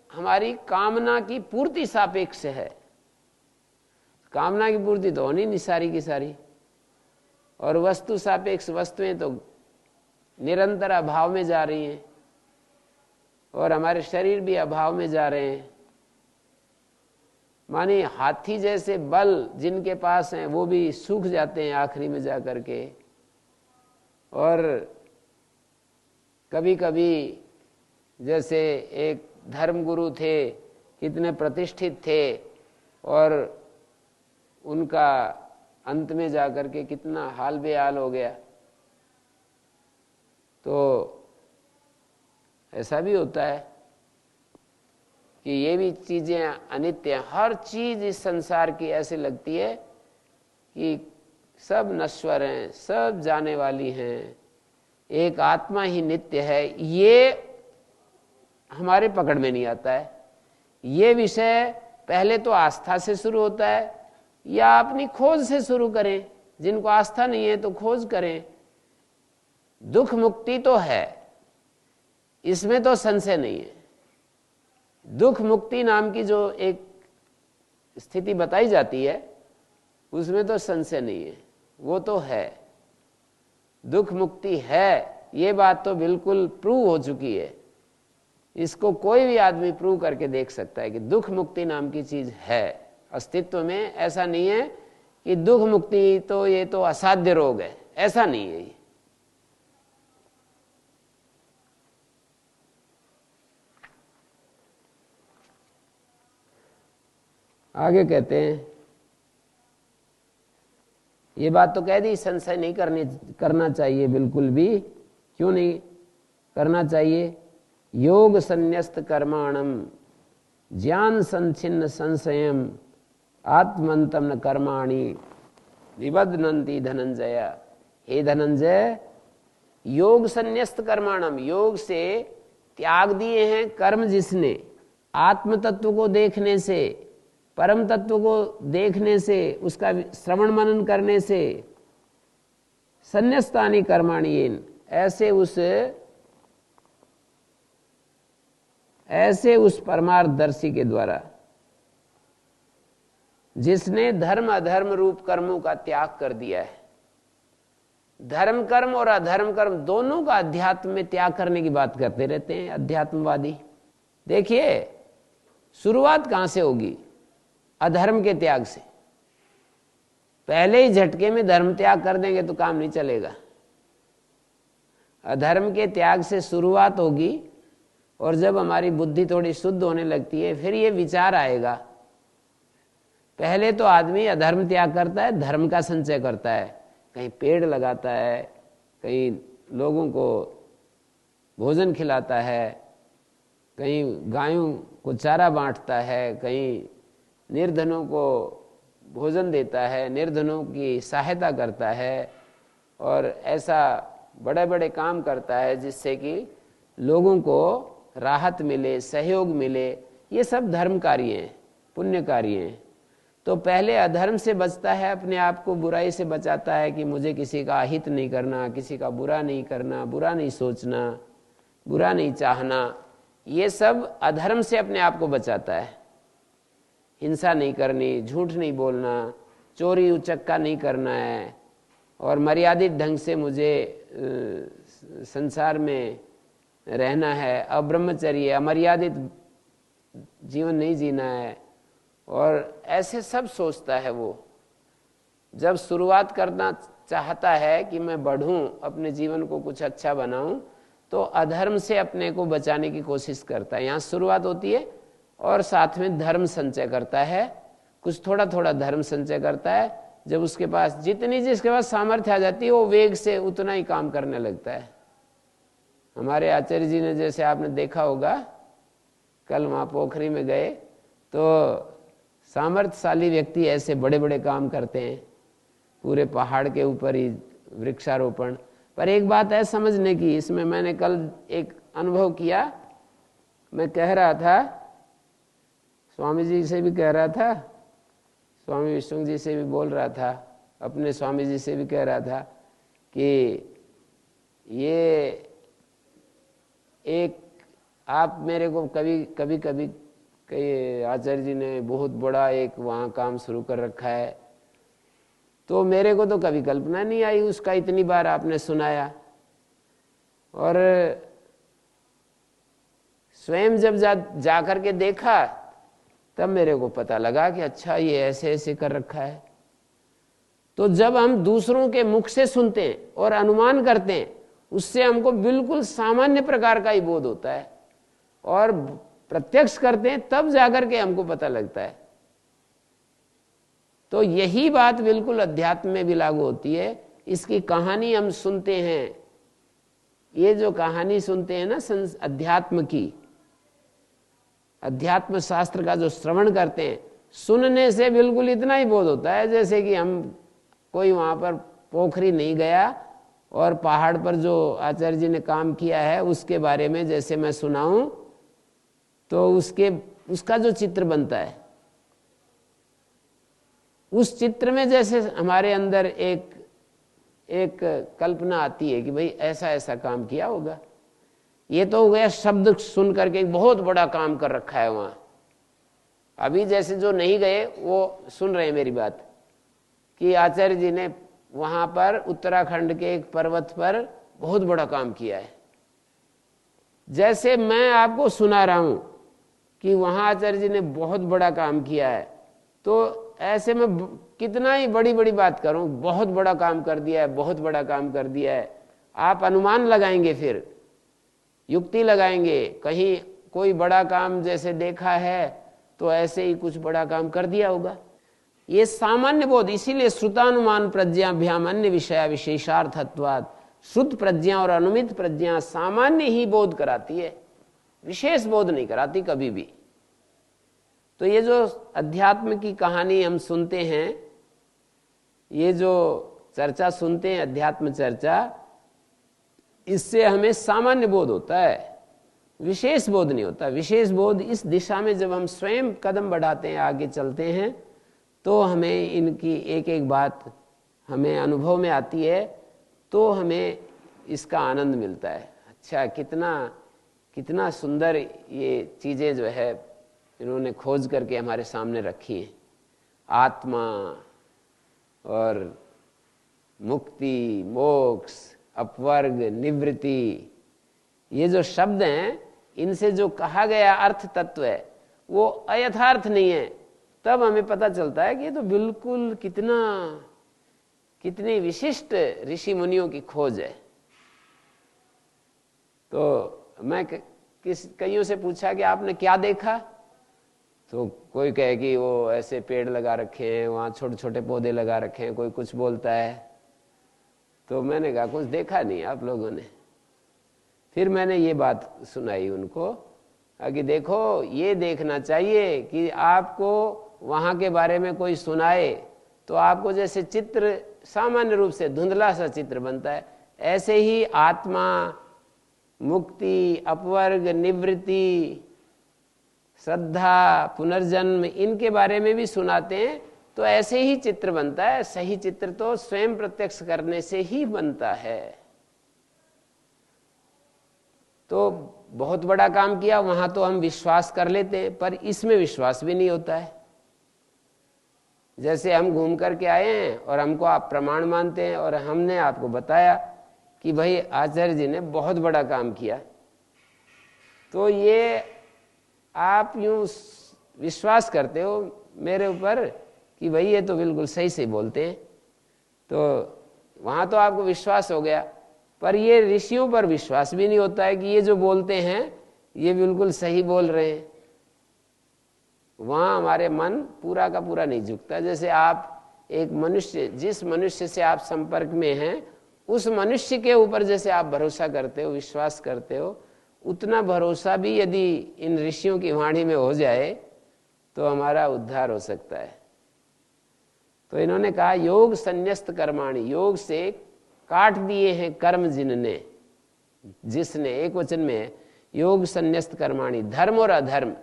हमारी कामना की पूर्ति सापेक्ष है। कामना की पूर्ति तो होनी नहीं सारी की सारी, और वस्तु सापेक्ष वस्तुएं तो निरंतर अभाव में जा रही हैं और हमारे शरीर भी अभाव में जा रहे हैं। माने हाथी जैसे बल जिनके पास हैं वो भी सूख जाते हैं आखिरी में जा करके। और कभी कभी जैसे एक धर्मगुरु थे, कितने प्रतिष्ठित थे, और उनका अंत में जाकर के कितना हाल बेहाल हो गया। तो ऐसा भी होता है कि ये भी चीजें अनित्य हैं। हर चीज इस संसार की ऐसे लगती है कि सब नश्वर हैं, सब जाने वाली हैं, एक आत्मा ही नित्य है। ये हमारे पकड़ में नहीं आता है। ये विषय पहले तो आस्था से शुरू होता है या अपनी खोज से शुरू करें। जिनको आस्था नहीं है तो खोज करें। दुख मुक्ति तो है, इसमें तो संशय नहीं है। दुख मुक्ति नाम की जो एक स्थिति बताई जाती है उसमें तो संशय नहीं है, वो तो है। दुख मुक्ति है, ये बात तो बिल्कुल प्रूव हो चुकी है। इसको कोई भी आदमी प्रूव करके देख सकता है कि दुख मुक्ति नाम की चीज है अस्तित्व में। ऐसा नहीं है कि दुख मुक्ति तो ये तो असाध्य रोग है, ऐसा नहीं है। ये आगे कहते हैं, ये बात तो कह दी, संशय नहीं करना चाहिए बिल्कुल भी। क्यों नहीं करना चाहिए? योग संन्यस्त कर्माणम ज्ञान संचिन्न संशयम आत्मंतम न कर्माणि निबध्नन्ति धनंजय। हे धनंजय, योग संन्यस्त कर्माणम, योग से त्याग दिए हैं कर्म जिसने, आत्म तत्व को देखने से, परम तत्व को देखने से, उसका श्रवण मनन करने से, संन्यस्तानि कर्माणि, ऐसे उस परमार्थदर्शी के द्वारा जिसने धर्म अधर्म रूप कर्मों का त्याग कर दिया है। धर्म कर्म और अधर्म कर्म दोनों का अध्यात्म में त्याग करने की बात करते रहते हैं अध्यात्मवादी। देखिए, शुरुआत कहां से होगी? अधर्म के त्याग से। पहले ही झटके में धर्म त्याग कर देंगे तो काम नहीं चलेगा। अधर्म के त्याग से शुरुआत होगी और जब हमारी बुद्धि थोड़ी शुद्ध होने लगती है फिर ये विचार आएगा। पहले तो आदमी अधर्म त्याग करता है, धर्म का संचय करता है, कहीं पेड़ लगाता है, कहीं लोगों को भोजन खिलाता है, कहीं गायों को चारा बांटता है, कहीं निर्धनों को भोजन देता है, निर्धनों की सहायता करता है और ऐसा बड़े बड़े काम करता है जिससे कि लोगों को राहत मिले, सहयोग मिले। ये सब धर्म कार्य हैं, पुण्य कार्य हैं। तो पहले अधर्म से बचता है, अपने आप को बुराई से बचाता है कि मुझे किसी का अहित नहीं करना, किसी का बुरा नहीं करना, बुरा नहीं सोचना, बुरा नहीं चाहना। ये सब अधर्म से अपने आप को बचाता है। हिंसा नहीं करनी, झूठ नहीं बोलना, चोरी उचक्का नहीं करना है और मर्यादित ढंग से मुझे संसार में रहना है, अब्रह्मचर्य अमर्यादित जीवन नहीं जीना है और ऐसे सब सोचता है। वो जब शुरुआत करना चाहता है कि मैं बढ़ूं, अपने जीवन को कुछ अच्छा बनाऊं, तो अधर्म से अपने को बचाने की कोशिश करता है। यहाँ शुरुआत होती है और साथ में धर्म संचय करता है, कुछ थोड़ा थोड़ा धर्म संचय करता है। जब उसके पास जिसके पास सामर्थ्य आ जाती है वो वेग से उतना ही काम करने लगता है। हमारे आचार्य जी ने, जैसे आपने देखा होगा, कल वहाँ पोखरी में गए तो सामर्थ्यशाली व्यक्ति ऐसे बड़े बड़े काम करते हैं, पूरे पहाड़ के ऊपर ही वृक्षारोपण। पर एक बात है समझने की, इसमें मैंने कल एक अनुभव किया। मैं कह रहा था, स्वामी जी से भी कह रहा था, स्वामी विष्णु जी से भी बोल रहा था, अपने स्वामी जी से भी कह रहा था कि ये एक आप मेरे को कभी कई आचार्य जी ने बहुत बड़ा एक वहाँ काम शुरू कर रखा है, तो मेरे को तो कभी कल्पना नहीं आई उसका, इतनी बार आपने सुनाया। और स्वयं जब जा कर के देखा तब मेरे को पता लगा कि अच्छा ये ऐसे ऐसे कर रखा है। तो जब हम दूसरों के मुख से सुनते हैं और अनुमान करते हैं, उससे हमको बिल्कुल सामान्य प्रकार का ही बोध होता है और प्रत्यक्ष करते हैं तब जाकर के हमको पता लगता है। तो यही बात बिल्कुल अध्यात्म में भी लागू होती है। इसकी कहानी हम सुनते हैं, ये जो कहानी सुनते हैं ना अध्यात्म की, अध्यात्म शास्त्र का जो श्रवण करते हैं, सुनने से बिल्कुल इतना ही बोध होता है जैसे कि हम कोई वहां पर पोखरी नहीं गया और पहाड़ पर जो आचार्य जी ने काम किया है उसके बारे में जैसे मैं सुनाऊं तो उसका जो चित्र बनता है, उस चित्र में जैसे हमारे अंदर एक कल्पना आती है कि भाई ऐसा ऐसा काम किया होगा। ये तो हो गया शब्द सुन करके बहुत बड़ा काम कर रखा है वहां। अभी जैसे जो नहीं गए वो सुन रहे हैं मेरी बात कि आचार्य जी ने वहां पर उत्तराखंड के एक पर्वत पर बहुत बड़ा काम किया है। जैसे मैं आपको सुना रहा हूं कि वहां आचार्य जी ने बहुत बड़ा काम किया है, तो ऐसे में कितना ही बड़ी बड़ी बात करूं, बहुत बड़ा काम कर दिया है, बहुत बड़ा काम कर दिया है। आप अनुमान लगाएंगे, फिर युक्ति लगाएंगे, कहीं कोई बड़ा काम जैसे देखा है तो ऐसे ही कुछ बड़ा काम कर दिया होगा। ये सामान्य बोध, इसीलिए श्रुतानुमान प्रज्ञाभ्याम अन्य विषया विशेषार्थत्वात्, शुद्ध प्रज्ञा और अनुमित प्रज्ञा सामान्य ही बोध कराती है, विशेष बोध नहीं कराती कभी भी। तो ये जो अध्यात्म की कहानी हम सुनते हैं, ये जो चर्चा सुनते हैं अध्यात्म चर्चा, इससे हमें सामान्य बोध होता है, विशेष बोध नहीं होता। विशेष बोध इस दिशा में जब हम स्वयं कदम बढ़ाते हैं, आगे चलते हैं, तो हमें इनकी एक एक बात हमें अनुभव में आती है, तो हमें इसका आनंद मिलता है। अच्छा, कितना सुंदर ये चीज़ें जो है इन्होंने खोज करके हमारे सामने रखी है। आत्मा और मुक्ति, मोक्ष, अपवर्ग, निवृत्ति, ये जो शब्द हैं, इनसे जो कहा गया अर्थ तत्व है वो अयथार्थ नहीं है। तब हमें पता चलता है कि ये तो बिल्कुल कितना कितनी विशिष्ट ऋषि मुनियों की खोज है। तो मैं कईयों से पूछा कि आपने क्या देखा, तो कोई कहे कि वो ऐसे पेड़ लगा रखे हैं, वहाँ छोटे छोटे पौधे लगा रखे हैं, कोई कुछ बोलता है। तो मैंने कहा कुछ देखा नहीं आप लोगों ने। फिर मैंने ये बात सुनाई उनको कि देखो, ये देखना चाहिए कि आपको वहाँ के बारे में कोई सुनाए तो आपको जैसे चित्र सामान्य रूप से धुंधला सा चित्र बनता है, ऐसे ही आत्मा, मुक्ति, अपवर्ग, निवृत्ति, श्रद्धा, पुनर्जन्म, इनके बारे में भी सुनाते हैं तो ऐसे ही चित्र बनता है। सही चित्र तो स्वयं प्रत्यक्ष करने से ही बनता है। तो बहुत बड़ा काम किया, वहां तो हम विश्वास कर लेते हैं, पर इसमें विश्वास भी नहीं होता है। जैसे हम घूम करके आए हैं और हमको आप प्रमाण मानते हैं और हमने आपको बताया कि भाई आचार्य जी ने बहुत बड़ा काम किया, तो ये आप यूं विश्वास करते हो मेरे ऊपर कि भाई ये तो बिल्कुल सही से बोलते हैं, तो वहाँ तो आपको विश्वास हो गया। पर ये ऋषियों पर विश्वास भी नहीं होता है कि ये जो बोलते हैं ये बिल्कुल सही बोल रहे हैं। वहाँ हमारे मन पूरा का पूरा नहीं झुकता। जैसे आप एक मनुष्य, जिस मनुष्य से आप संपर्क में हैं, उस मनुष्य के ऊपर जैसे आप भरोसा करते हो, विश्वास करते हो, उतना भरोसा भी यदि इन ऋषियों की वाणी में हो जाए तो हमारा उद्धार हो सकता है। तो इन्होंने कहा योग संन्यस्त कर्माणि, योग से काट दिए हैं कर्म जिनने, जिसने, एक वचन में है, योग संन्यस्त कर्माणि, धर्म और अधर्म।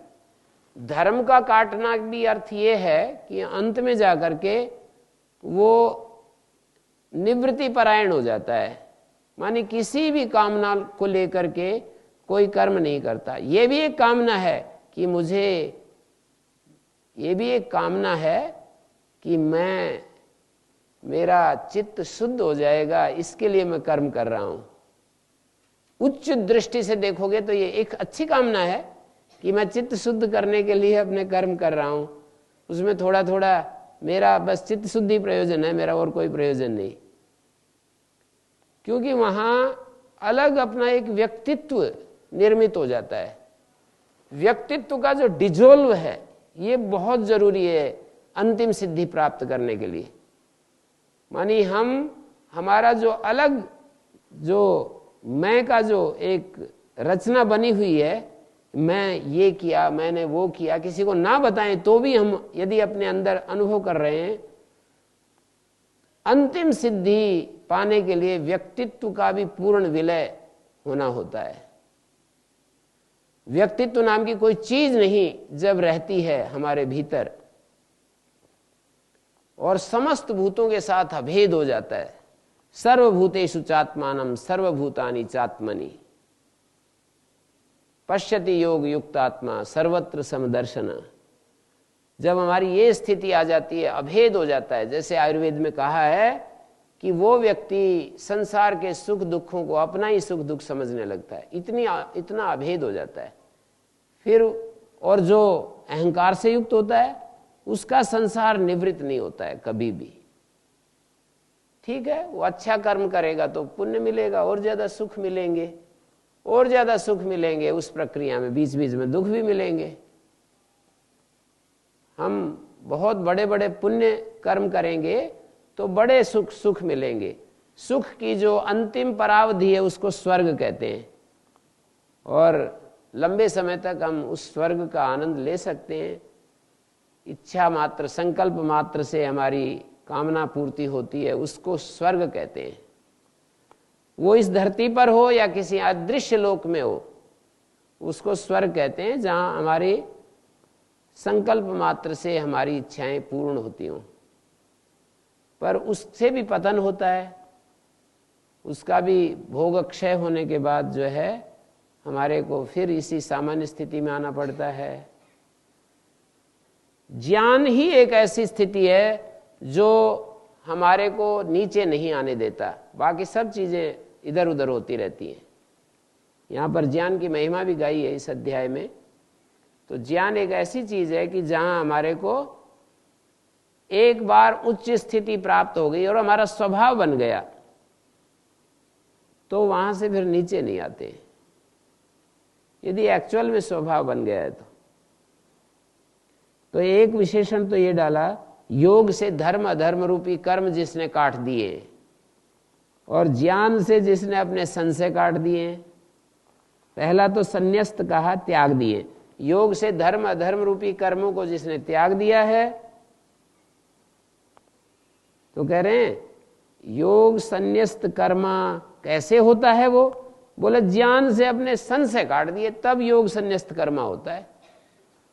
धर्म का काटना भी अर्थ ये है कि अंत में जाकर के वो निवृत्ति परायण हो जाता है, माने किसी भी कामना को लेकर के कोई कर्म नहीं करता। ये भी एक कामना है कि मुझे, ये भी एक कामना है कि मैं, मेरा चित्त शुद्ध हो जाएगा, इसके लिए मैं कर्म कर रहा हूं। उच्च दृष्टि से देखोगे तो ये एक अच्छी कामना है कि मैं चित्त शुद्ध करने के लिए अपने कर्म कर रहा हूं, उसमें थोड़ा थोड़ा मेरा बस चित्त शुद्धि प्रयोजन है, मेरा और कोई प्रयोजन नहीं। क्योंकि वहां अलग अपना एक व्यक्तित्व निर्मित हो जाता है। व्यक्तित्व का जो डिजोल्व है ये बहुत जरूरी है अंतिम सिद्धि प्राप्त करने के लिए। मानी हमारा जो अलग, जो मैं का जो एक रचना बनी हुई है, मैं ये किया, मैंने वो किया, किसी को ना बताएं तो भी हम यदि अपने अंदर अनुभव कर रहे हैं, अंतिम सिद्धि पाने के लिए व्यक्तित्व का भी पूर्ण विलय होना होता है। व्यक्तित्व नाम की कोई चीज नहीं जब रहती है हमारे भीतर और समस्त भूतों के साथ अभेद हो जाता है, सर्वभूतेषु चात्मानम सर्वभूतानि चात्मनि पश्यति योग युक्तात्मा सर्वत्र समदर्शन। जब हमारी ये स्थिति आ जाती है, अभेद हो जाता है, जैसे आयुर्वेद में कहा है कि वो व्यक्ति संसार के सुख दुखों को अपना ही सुख दुख समझने लगता है, इतना अभेद हो जाता है। फिर और जो अहंकार से युक्त होता है उसका संसार निवृत्त नहीं होता है कभी भी। ठीक है, वो अच्छा कर्म करेगा तो पुण्य मिलेगा, और ज्यादा सुख मिलेंगे, और ज्यादा सुख मिलेंगे, उस प्रक्रिया में बीच बीच में दुख भी मिलेंगे। हम बहुत बड़े बड़े पुण्य कर्म करेंगे तो बड़े सुख मिलेंगे। सुख की जो अंतिम परावधि है उसको स्वर्ग कहते हैं, और लंबे समय तक हम उस स्वर्ग का आनंद ले सकते हैं। इच्छा मात्र, संकल्प मात्र से हमारी कामना पूर्ति होती है, उसको स्वर्ग कहते हैं। वो इस धरती पर हो या किसी अदृश्य लोक में हो, उसको स्वर्ग कहते हैं, जहां हमारी संकल्प मात्र से हमारी इच्छाएं पूर्ण होती हों। पर उससे भी पतन होता है, उसका भी भोग क्षय होने के बाद जो है हमारे को फिर इसी सामान्य स्थिति में आना पड़ता है। ज्ञान ही एक ऐसी स्थिति है जो हमारे को नीचे नहीं आने देता, बाकी सब चीजें इधर उधर होती रहती हैं। यहाँ पर ज्ञान की महिमा भी गाई है इस अध्याय में। तो ज्ञान एक ऐसी चीज है कि जहां हमारे को एक बार उच्च स्थिति प्राप्त हो गई और हमारा स्वभाव बन गया, तो वहां से फिर नीचे नहीं आते, यदि एक्चुअल में स्वभाव बन गया है तो एक विशेषण तो ये डाला, योग से धर्म अधर्म रूपी कर्म जिसने काट दिए और ज्ञान से जिसने अपने संशय काट दिए। पहला तो संन्यस्त कहा, त्याग दिए। योग से धर्म अधर्म रूपी कर्मों को जिसने त्याग दिया है, तो कह रहे हैं योग संन्यस्त कर्मा कैसे होता है वो, बोले ज्ञान से अपने संशय काट दिए तब योग संन्यस्त कर्मा होता है।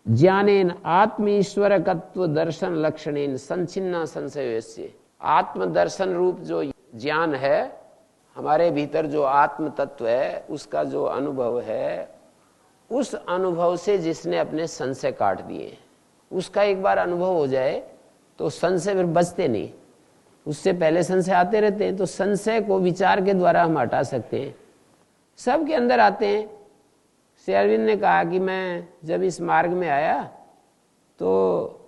ज्ञानेन आत्म ईश्वरकत्व दर्शन लक्षणेन संचिन्ना संशयस्य। आत्म दर्शन रूप जो ज्ञान है, हमारे भीतर जो आत्म तत्व है, उसका जो अनुभव है, उस अनुभव से जिसने अपने संशय काट दिए, उसका एक बार अनुभव हो जाए तो संशय फिर बचते नहीं, उससे पहले संशय आते रहते हैं। तो संशय को विचार के द्वारा हम हटा सकते हैं, सबके अंदर आते हैं। श्री अरविंद ने कहा कि मैं जब इस मार्ग में आया तो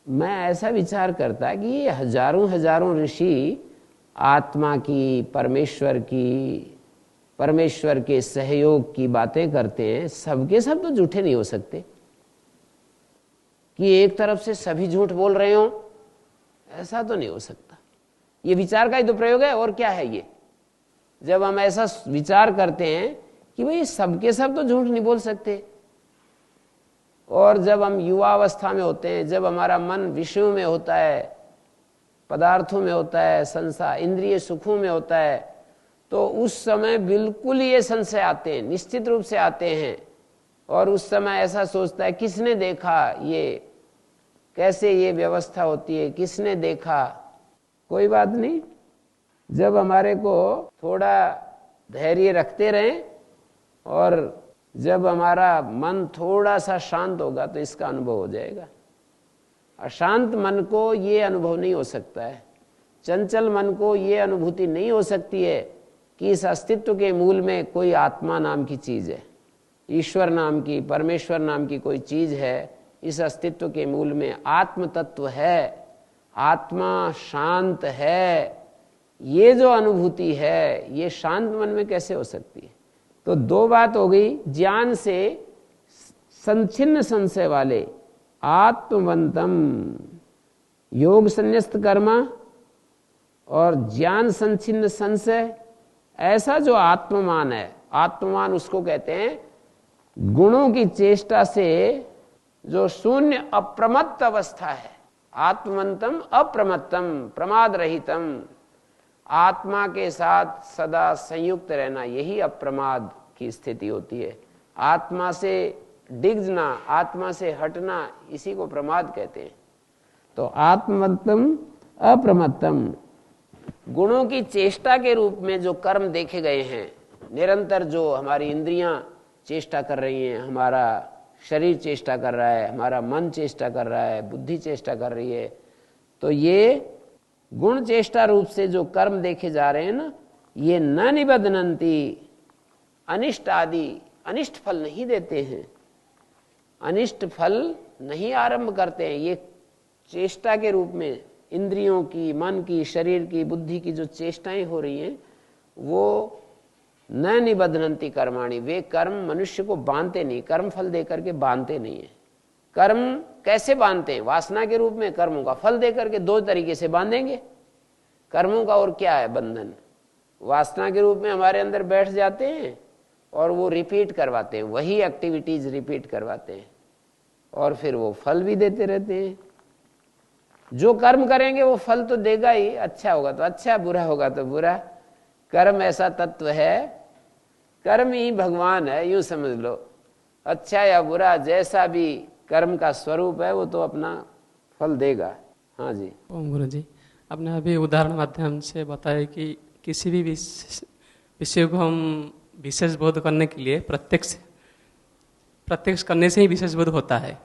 मैं ऐसा विचार करता कि ये हजारों हजारों ऋषि आत्मा की, परमेश्वर के सहयोग की बातें करते हैं, सबके सब तो झूठे नहीं हो सकते कि एक तरफ से सभी झूठ बोल रहे हो, ऐसा तो नहीं हो सकता। ये विचार का ही तो प्रयोग है, और क्या है ये। जब हम ऐसा विचार करते हैं कि भाई सबके सब तो झूठ नहीं बोल सकते, और जब हम युवावस्था में होते हैं, जब हमारा मन विषयों में होता है, पदार्थों में होता है, संसार इंद्रिय सुखों में होता है, तो उस समय बिल्कुल ये संशय आते हैं, निश्चित रूप से आते हैं। और उस समय ऐसा सोचता है किसने देखा, ये कैसे ये व्यवस्था होती है, किसने देखा। कोई बात नहीं, जब हमारे को थोड़ा धैर्य रखते रहें और जब हमारा मन थोड़ा सा शांत होगा तो इसका अनुभव हो जाएगा। अशांत मन को ये अनुभव नहीं हो सकता है, चंचल मन को ये अनुभूति नहीं हो सकती है कि इस अस्तित्व के मूल में कोई आत्मा नाम की चीज है, ईश्वर नाम की, परमेश्वर नाम की कोई चीज है। इस अस्तित्व के मूल में आत्म तत्व है, आत्मा शांत है। ये जो अनुभूति है ये शांत मन में कैसे हो सकती है। तो दो बात हो गई, ज्ञान से संचिन्न संशय वाले आत्मवंतम योग संन्यस्त कर्मा और ज्ञान संचिन्न संशय, ऐसा जो आत्ममान है, आत्ममान उसको कहते हैं गुणों की चेष्टा से जो शून्य अप्रमत्त अवस्था है। आत्मवंतम अप्रमत्तम प्रमाद रहितम, आत्मा के साथ सदा संयुक्त रहना, यही अप्रमाद की स्थिति होती है। आत्मा से डिगना, आत्मा से हटना, इसी को प्रमाद कहते हैं। तो आत्मवंतम अप्रमत्तम, गुणों की चेष्टा के रूप में जो कर्म देखे गए हैं, निरंतर जो हमारी इंद्रियां चेष्टा कर रही हैं, हमारा शरीर चेष्टा कर रहा है, हमारा मन चेष्टा कर रहा है, बुद्धि चेष्टा कर रही है, तो ये गुण चेष्टा रूप से जो कर्म देखे जा रहे हैं ना, ये न निबध्नन्ति, अनिष्ट आदि अनिष्ट फल नहीं देते हैं, अनिष्ट फल नहीं आरंभ करते हैं। ये चेष्टा के रूप में इंद्रियों की, मन की, शरीर की, बुद्धि की जो चेष्टाएं हो रही हैं, वो न निबध्नन्ति कर्माणि, वे कर्म मनुष्य को बांधते नहीं, कर्म फल दे करके बांधते नहीं है। कर्म कैसे बांधते हैं? वासना के रूप में कर्मों का फल दे करके दो तरीके से बांधेंगे। कर्मों का और क्या है बंधन? वासना के रूप में हमारे अंदर बैठ जाते हैं और वो रिपीट करवाते हैं, वही एक्टिविटीज रिपीट करवाते हैं और फिर वो फल भी देते रहते हैं। जो कर्म करेंगे वो फल तो देगा ही, अच्छा होगा तो अच्छा, बुरा होगा तो बुरा। कर्म ऐसा तत्व है, कर्म ही भगवान है, यूं समझ लो। अच्छा या बुरा जैसा भी कर्म का स्वरूप है वो तो अपना फल देगा। हाँ जी। ओम गुरु जी, आपने अभी उदाहरण माध्यम से बताया कि किसी भी विषय को हम विशेष बोध करने के लिए प्रत्यक्ष करने से ही विशेष बोध होता है।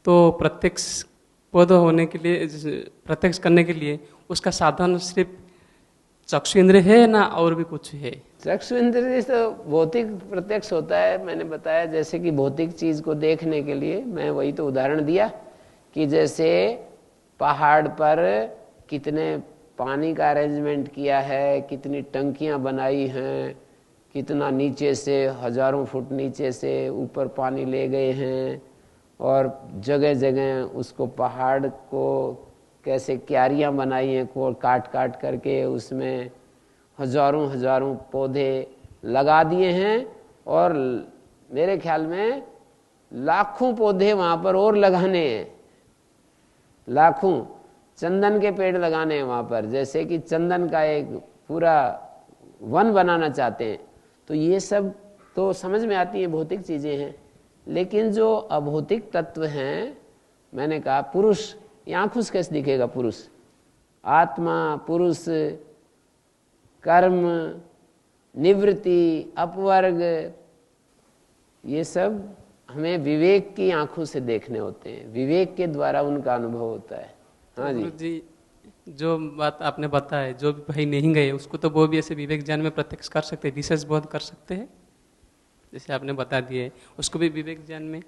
तो प्रत्यक्ष बोध होने के लिए, प्रत्यक्ष करने के लिए उसका साधन सिर्फ चक्षु इंद्रिय है ना और भी कुछ है? चक्षु इंद्रिय तो भौतिक प्रत्यक्ष होता है। मैंने बताया जैसे कि भौतिक चीज को देखने के लिए, मैं वही तो उदाहरण दिया कि जैसे पहाड़ पर कितने पानी का अरेंजमेंट किया है, कितनी टंकियां बनाई हैं, कितना नीचे से हजारों फुट नीचे से ऊपर पानी ले गए हैं, और जगह जगह उसको पहाड़ को कैसे क्यारियां बनाई हैं, को काट काट करके उसमें हजारों हजारों पौधे लगा दिए हैं, और मेरे ख्याल में लाखों पौधे वहां पर और लगाने हैं, लाखों चंदन के पेड़ लगाने हैं वहां पर, जैसे कि चंदन का एक पूरा वन बनाना चाहते हैं। तो ये सब तो समझ में आती है, भौतिक चीजें हैं, लेकिन जो अभौतिक तत्व हैं, मैंने कहा पुरुष, ये आंखों से कैसे दिखेगा पुरुष, आत्मा, पुरुष, कर्म, निवृत्ति, अपवर्ग, ये सब हमें विवेक की आंखों से देखने होते हैं, विवेक के द्वारा उनका अनुभव होता है। हाँ जी, जो बात आपने बताया, जो भी भाई नहीं गए उसको तो वो भी ऐसे विवेक ज्ञान में प्रत्यक्ष कर सकते हैं, विशेष बोध कर सकते हैं, जैसे आपने बता दिए, उसको भी विवेक ज्ञान में,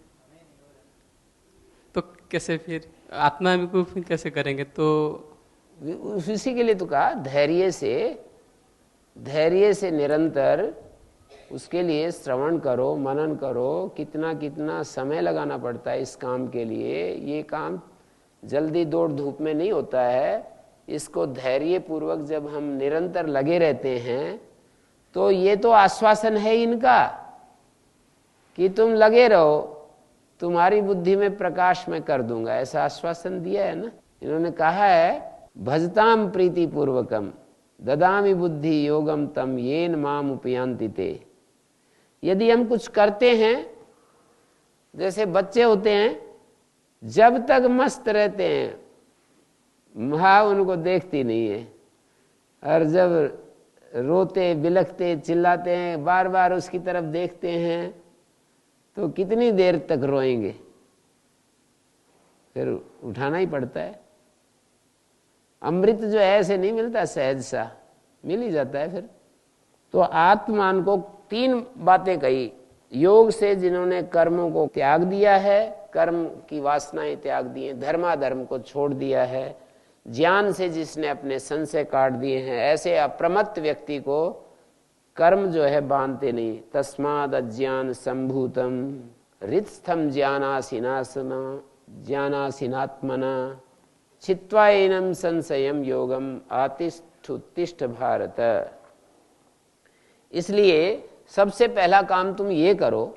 तो कैसे फिर आत्मा को फिर कैसे करेंगे? तो उसी के लिए तो कहा धैर्य से निरंतर उसके लिए श्रवण करो, मनन करो, कितना कितना समय लगाना पड़ता है इस काम के लिए। ये काम जल्दी दौड़ धूप में नहीं होता है, इसको धैर्य पूर्वक जब हम निरंतर लगे रहते हैं तो ये तो आश्वासन है इनका कि तुम लगे रहो, तुम्हारी बुद्धि में प्रकाश मैं कर दूंगा, ऐसा आश्वासन दिया है ना। इन्होंने कहा है भजताम प्रीति पूर्वकम ददामि बुद्धि योगम तम येन माम उपयांति ते। यदि हम कुछ करते हैं, जैसे बच्चे होते हैं, जब तक मस्त रहते हैं माँ उनको देखती नहीं है, और जब रोते बिलखते चिल्लाते हैं, बार बार उसकी तरफ देखते हैं, तो कितनी देर तक रोएंगे, फिर उठाना ही पड़ता है। अमृत जो है ऐसे नहीं मिलता, सहज सा मिल ही जाता है फिर। तो आत्मान को 3 बातें कही, योग से जिन्होंने कर्मों को त्याग दिया है, कर्म की वासनाएं त्याग दी हैं, धर्माधर्म को छोड़ दिया है, ज्ञान से जिसने अपने संशय काट दिए हैं, ऐसे अप्रमत्त व्यक्ति को कर्म जो है बांधते नहीं। तस्माद अज्ञान संभूतम हृत्स्थम ज्ञानासीनात्मना छित्त्वा एनम संशयम योगम आतिष्ठ भारत। इसलिए सबसे पहला काम तुम ये करो,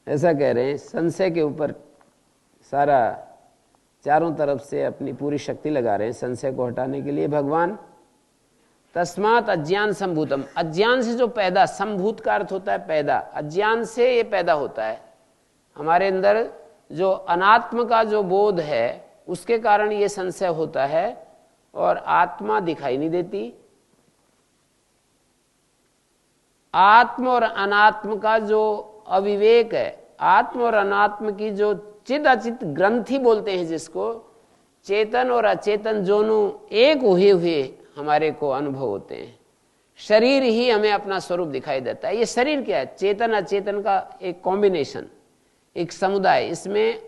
ऐसा कह रहे हैं, संशय के ऊपर सारा चारों तरफ से अपनी पूरी शक्ति लगा रहे हैं संशय को हटाने के लिए भगवान। तस्मात अज्ञान संभूतम, अज्ञान से जो पैदा, संभूत का अर्थ होता है पैदा, अज्ञान से ये पैदा होता है। हमारे अंदर जो अनात्म का जो बोध है उसके कारण ये संशय होता है, और आत्मा दिखाई नहीं देती। आत्म और अनात्म का जो अविवेक है, आत्म और अनात्म की जो चिद अचित ग्रंथि बोलते हैं, जिसको चेतन और अचेतन दोनों एक हुए हमारे को अनुभव होते हैं। शरीर ही हमें अपना स्वरूप दिखाई देता है। ये शरीर क्या है? चेतन अचेतन का एक कॉम्बिनेशन, एक समुदाय। इसमें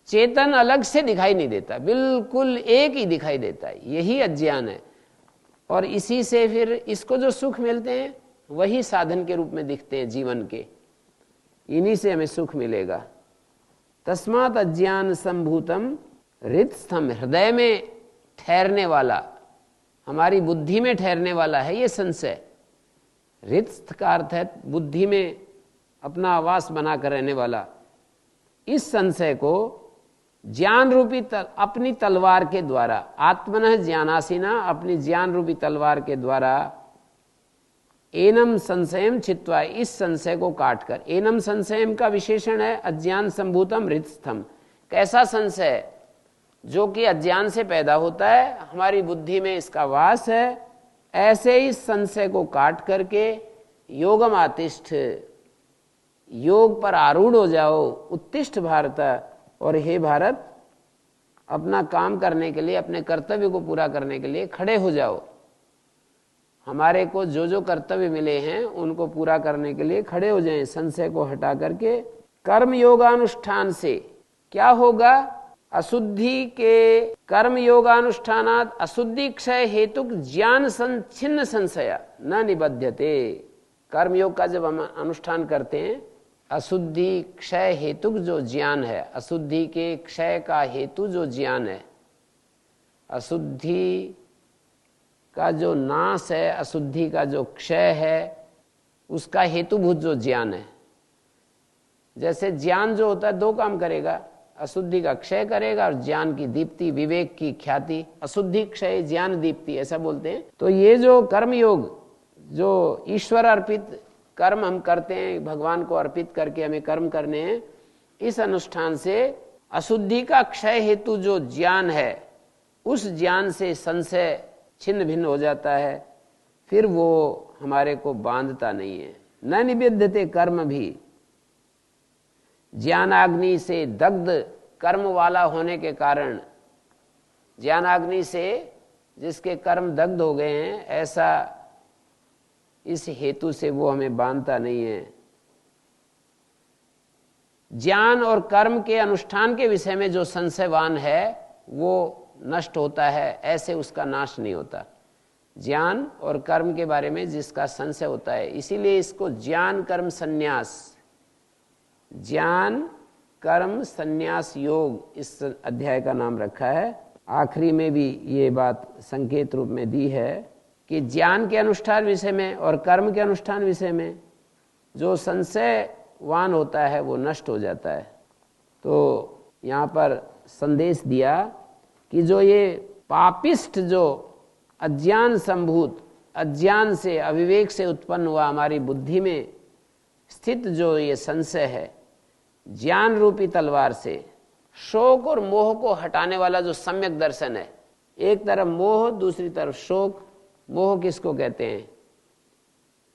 चेतन अलग से दिखाई नहीं देता, बिल्कुल एक ही दिखाई देता है। यही अज्ञान है, और इसी से फिर इसको जो सुख मिलते हैं वही साधन के रूप में दिखते हैं जीवन के, इन्हीं से हमें सुख मिलेगा। तस्मात् अज्ञान संभूतम हृत्स्थम, हृदय में ठहरने वाला, हमारी बुद्धि में ठहरने वाला है ये संशय। हृत्स्थ का अर्थ है बुद्धि में अपना आवास बनाकर रहने वाला। इस संशय को ज्ञान रूपी अपनी तलवार के द्वारा, आत्मनः ज्ञानासीना, अपनी ज्ञान रूपी तलवार के द्वारा, एनम संशयम छित्त्वा, इस संशय को काटकर। एनम संशयम का विशेषण है अज्ञान संभूतम हृत्स्थम। कैसा संशय? जो कि अज्ञान से पैदा होता है, हमारी बुद्धि में इसका वास है। ऐसे ही संशय को काट करके योगम आतिष्ठ, योग पर आरूढ़ हो जाओ। उत्तिष्ठ भारत, और हे भारत, अपना काम करने के लिए, अपने कर्तव्य को पूरा करने के लिए खड़े हो जाओ। हमारे को जो जो कर्तव्य मिले हैं उनको पूरा करने के लिए खड़े हो जाएं, संशय को हटा करके। कर्म योगानुष्ठान से क्या होगा? अशुद्धि के कर्म योगानुष्ठानात् अशुद्धि क्षय हेतुक ज्ञान छिन्न संशय न निबध्यते। कर्म योग का जब हम अनुष्ठान करते हैं, अशुद्धि क्षय हेतुक जो ज्ञान है, अशुद्धि के क्षय का हेतु जो ज्ञान है, अशुद्धि का जो नाश है, अशुद्धि का जो क्षय है, उसका हेतुभूत जो ज्ञान है। जैसे ज्ञान जो होता है दो काम करेगा, अशुद्धि का क्षय करेगा और ज्ञान की दीप्ति, विवेक की ख्याति। अशुद्धि क्षय ज्ञान दीप्ति ऐसा बोलते हैं। तो ये जो कर्म योग, जो ईश्वर अर्पित कर्म हम करते हैं, भगवान को अर्पित करके हमें कर्म करने हैं, इस अनुष्ठान से अशुद्धि का क्षय हेतु जो ज्ञान है, उस ज्ञान से संशय छिन्न भिन्न हो जाता है, फिर वो हमारे को बांधता नहीं है। न निबद्धते कर्म भी, ज्ञानाग्नि से दग्ध कर्म वाला होने के कारण, ज्ञानाग्नि से जिसके कर्म दग्ध हो गए हैं, ऐसा इस हेतु से वो हमें बांधता नहीं है। ज्ञान और कर्म के अनुष्ठान के विषय में जो संशयवान है वो नष्ट होता है, ऐसे उसका नाश नहीं होता। ज्ञान और कर्म के बारे में जिसका संशय होता है, इसीलिए इसको ज्ञान कर्म संन्यास, ज्ञान कर्म संन्यास योग इस अध्याय का नाम रखा है। आखिरी में भी ये बात संकेत रूप में दी है कि ज्ञान के अनुष्ठान विषय में और कर्म के अनुष्ठान विषय में जो संशयवान होता है वो नष्ट हो जाता है। तो यहाँ पर संदेश दिया कि जो ये पापिष्ट, जो अज्ञान संभूत, अज्ञान से, अविवेक से उत्पन्न हुआ हमारी बुद्धि में स्थित जो ये संशय है, ज्ञान रूपी तलवार से शोक और मोह को हटाने वाला जो सम्यक दर्शन है, एक तरफ मोह, दूसरी तरफ शोक। मोह किसको कहते हैं?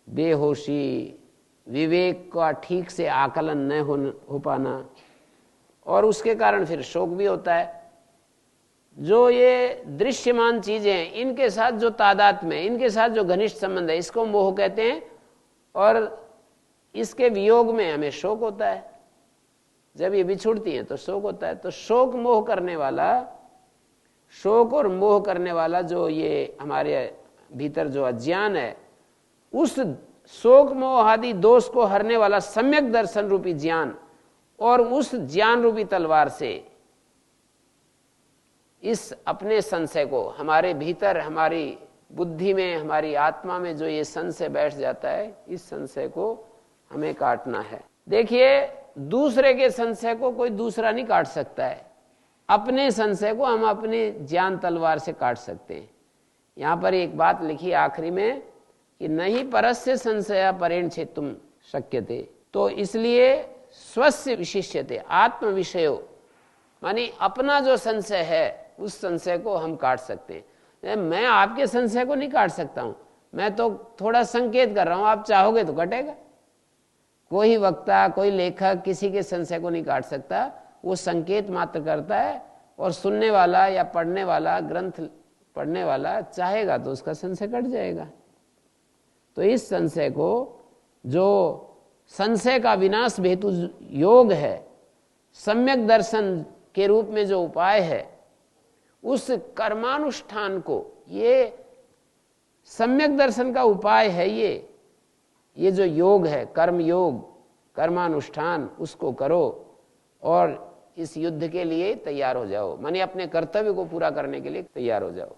बेहोशी, विवेक का ठीक से आकलन न हो पाना, और उसके कारण फिर शोक भी होता है। जो ये दृश्यमान चीजें हैं, इनके साथ जो तादाद में, इनके साथ जो घनिष्ठ संबंध है, इसको मोह कहते हैं, और इसके वियोग में हमें शोक होता है। जब ये बिछुड़ती हैं तो शोक होता है। तो शोक मोह करने वाला, शोक और मोह करने वाला जो ये हमारे भीतर जो अज्ञान है, उस शोक मोह आदि दोष को हरने वाला सम्यक दर्शन रूपी ज्ञान, और उस ज्ञान रूपी तलवार से इस अपने संशय को, हमारे भीतर, हमारी बुद्धि में, हमारी आत्मा में जो ये संशय बैठ जाता है, इस संशय को हमें काटना है। देखिए, दूसरे के संशय को कोई दूसरा नहीं काट सकता है, अपने संशय को हम अपने ज्ञान तलवार से काट सकते हैं। यहां पर एक बात लिखी आखिरी में कि नहीं परस्य संशया परेण छेतुम शक्यते। तो इसलिए स्वस्य विशिष्यते आत्म विषयो, मानी अपना जो संशय है उस संशय को हम काट सकते हैं। मैं आपके संशय को नहीं काट सकता हूं, मैं तो थोड़ा संकेत कर रहा हूं, आप चाहोगे तो कटेगा। कोई वक्ता, कोई लेखक किसी के संशय को नहीं काट सकता, वो संकेत मात्र करता है, और सुनने वाला या पढ़ने वाला, ग्रंथ पढ़ने वाला चाहेगा तो उसका संशय कट जाएगा। तो इस संशय को, जो संशय का विनाश हेतु योग है, सम्यक दर्शन के रूप में जो उपाय है, उस कर्मानुष्ठान को, ये सम्यक दर्शन का उपाय है, ये जो योग है, कर्म योग, कर्मानुष्ठान, उसको करो और इस युद्ध के लिए तैयार हो जाओ, माने अपने कर्तव्य को पूरा करने के लिए तैयार हो जाओ।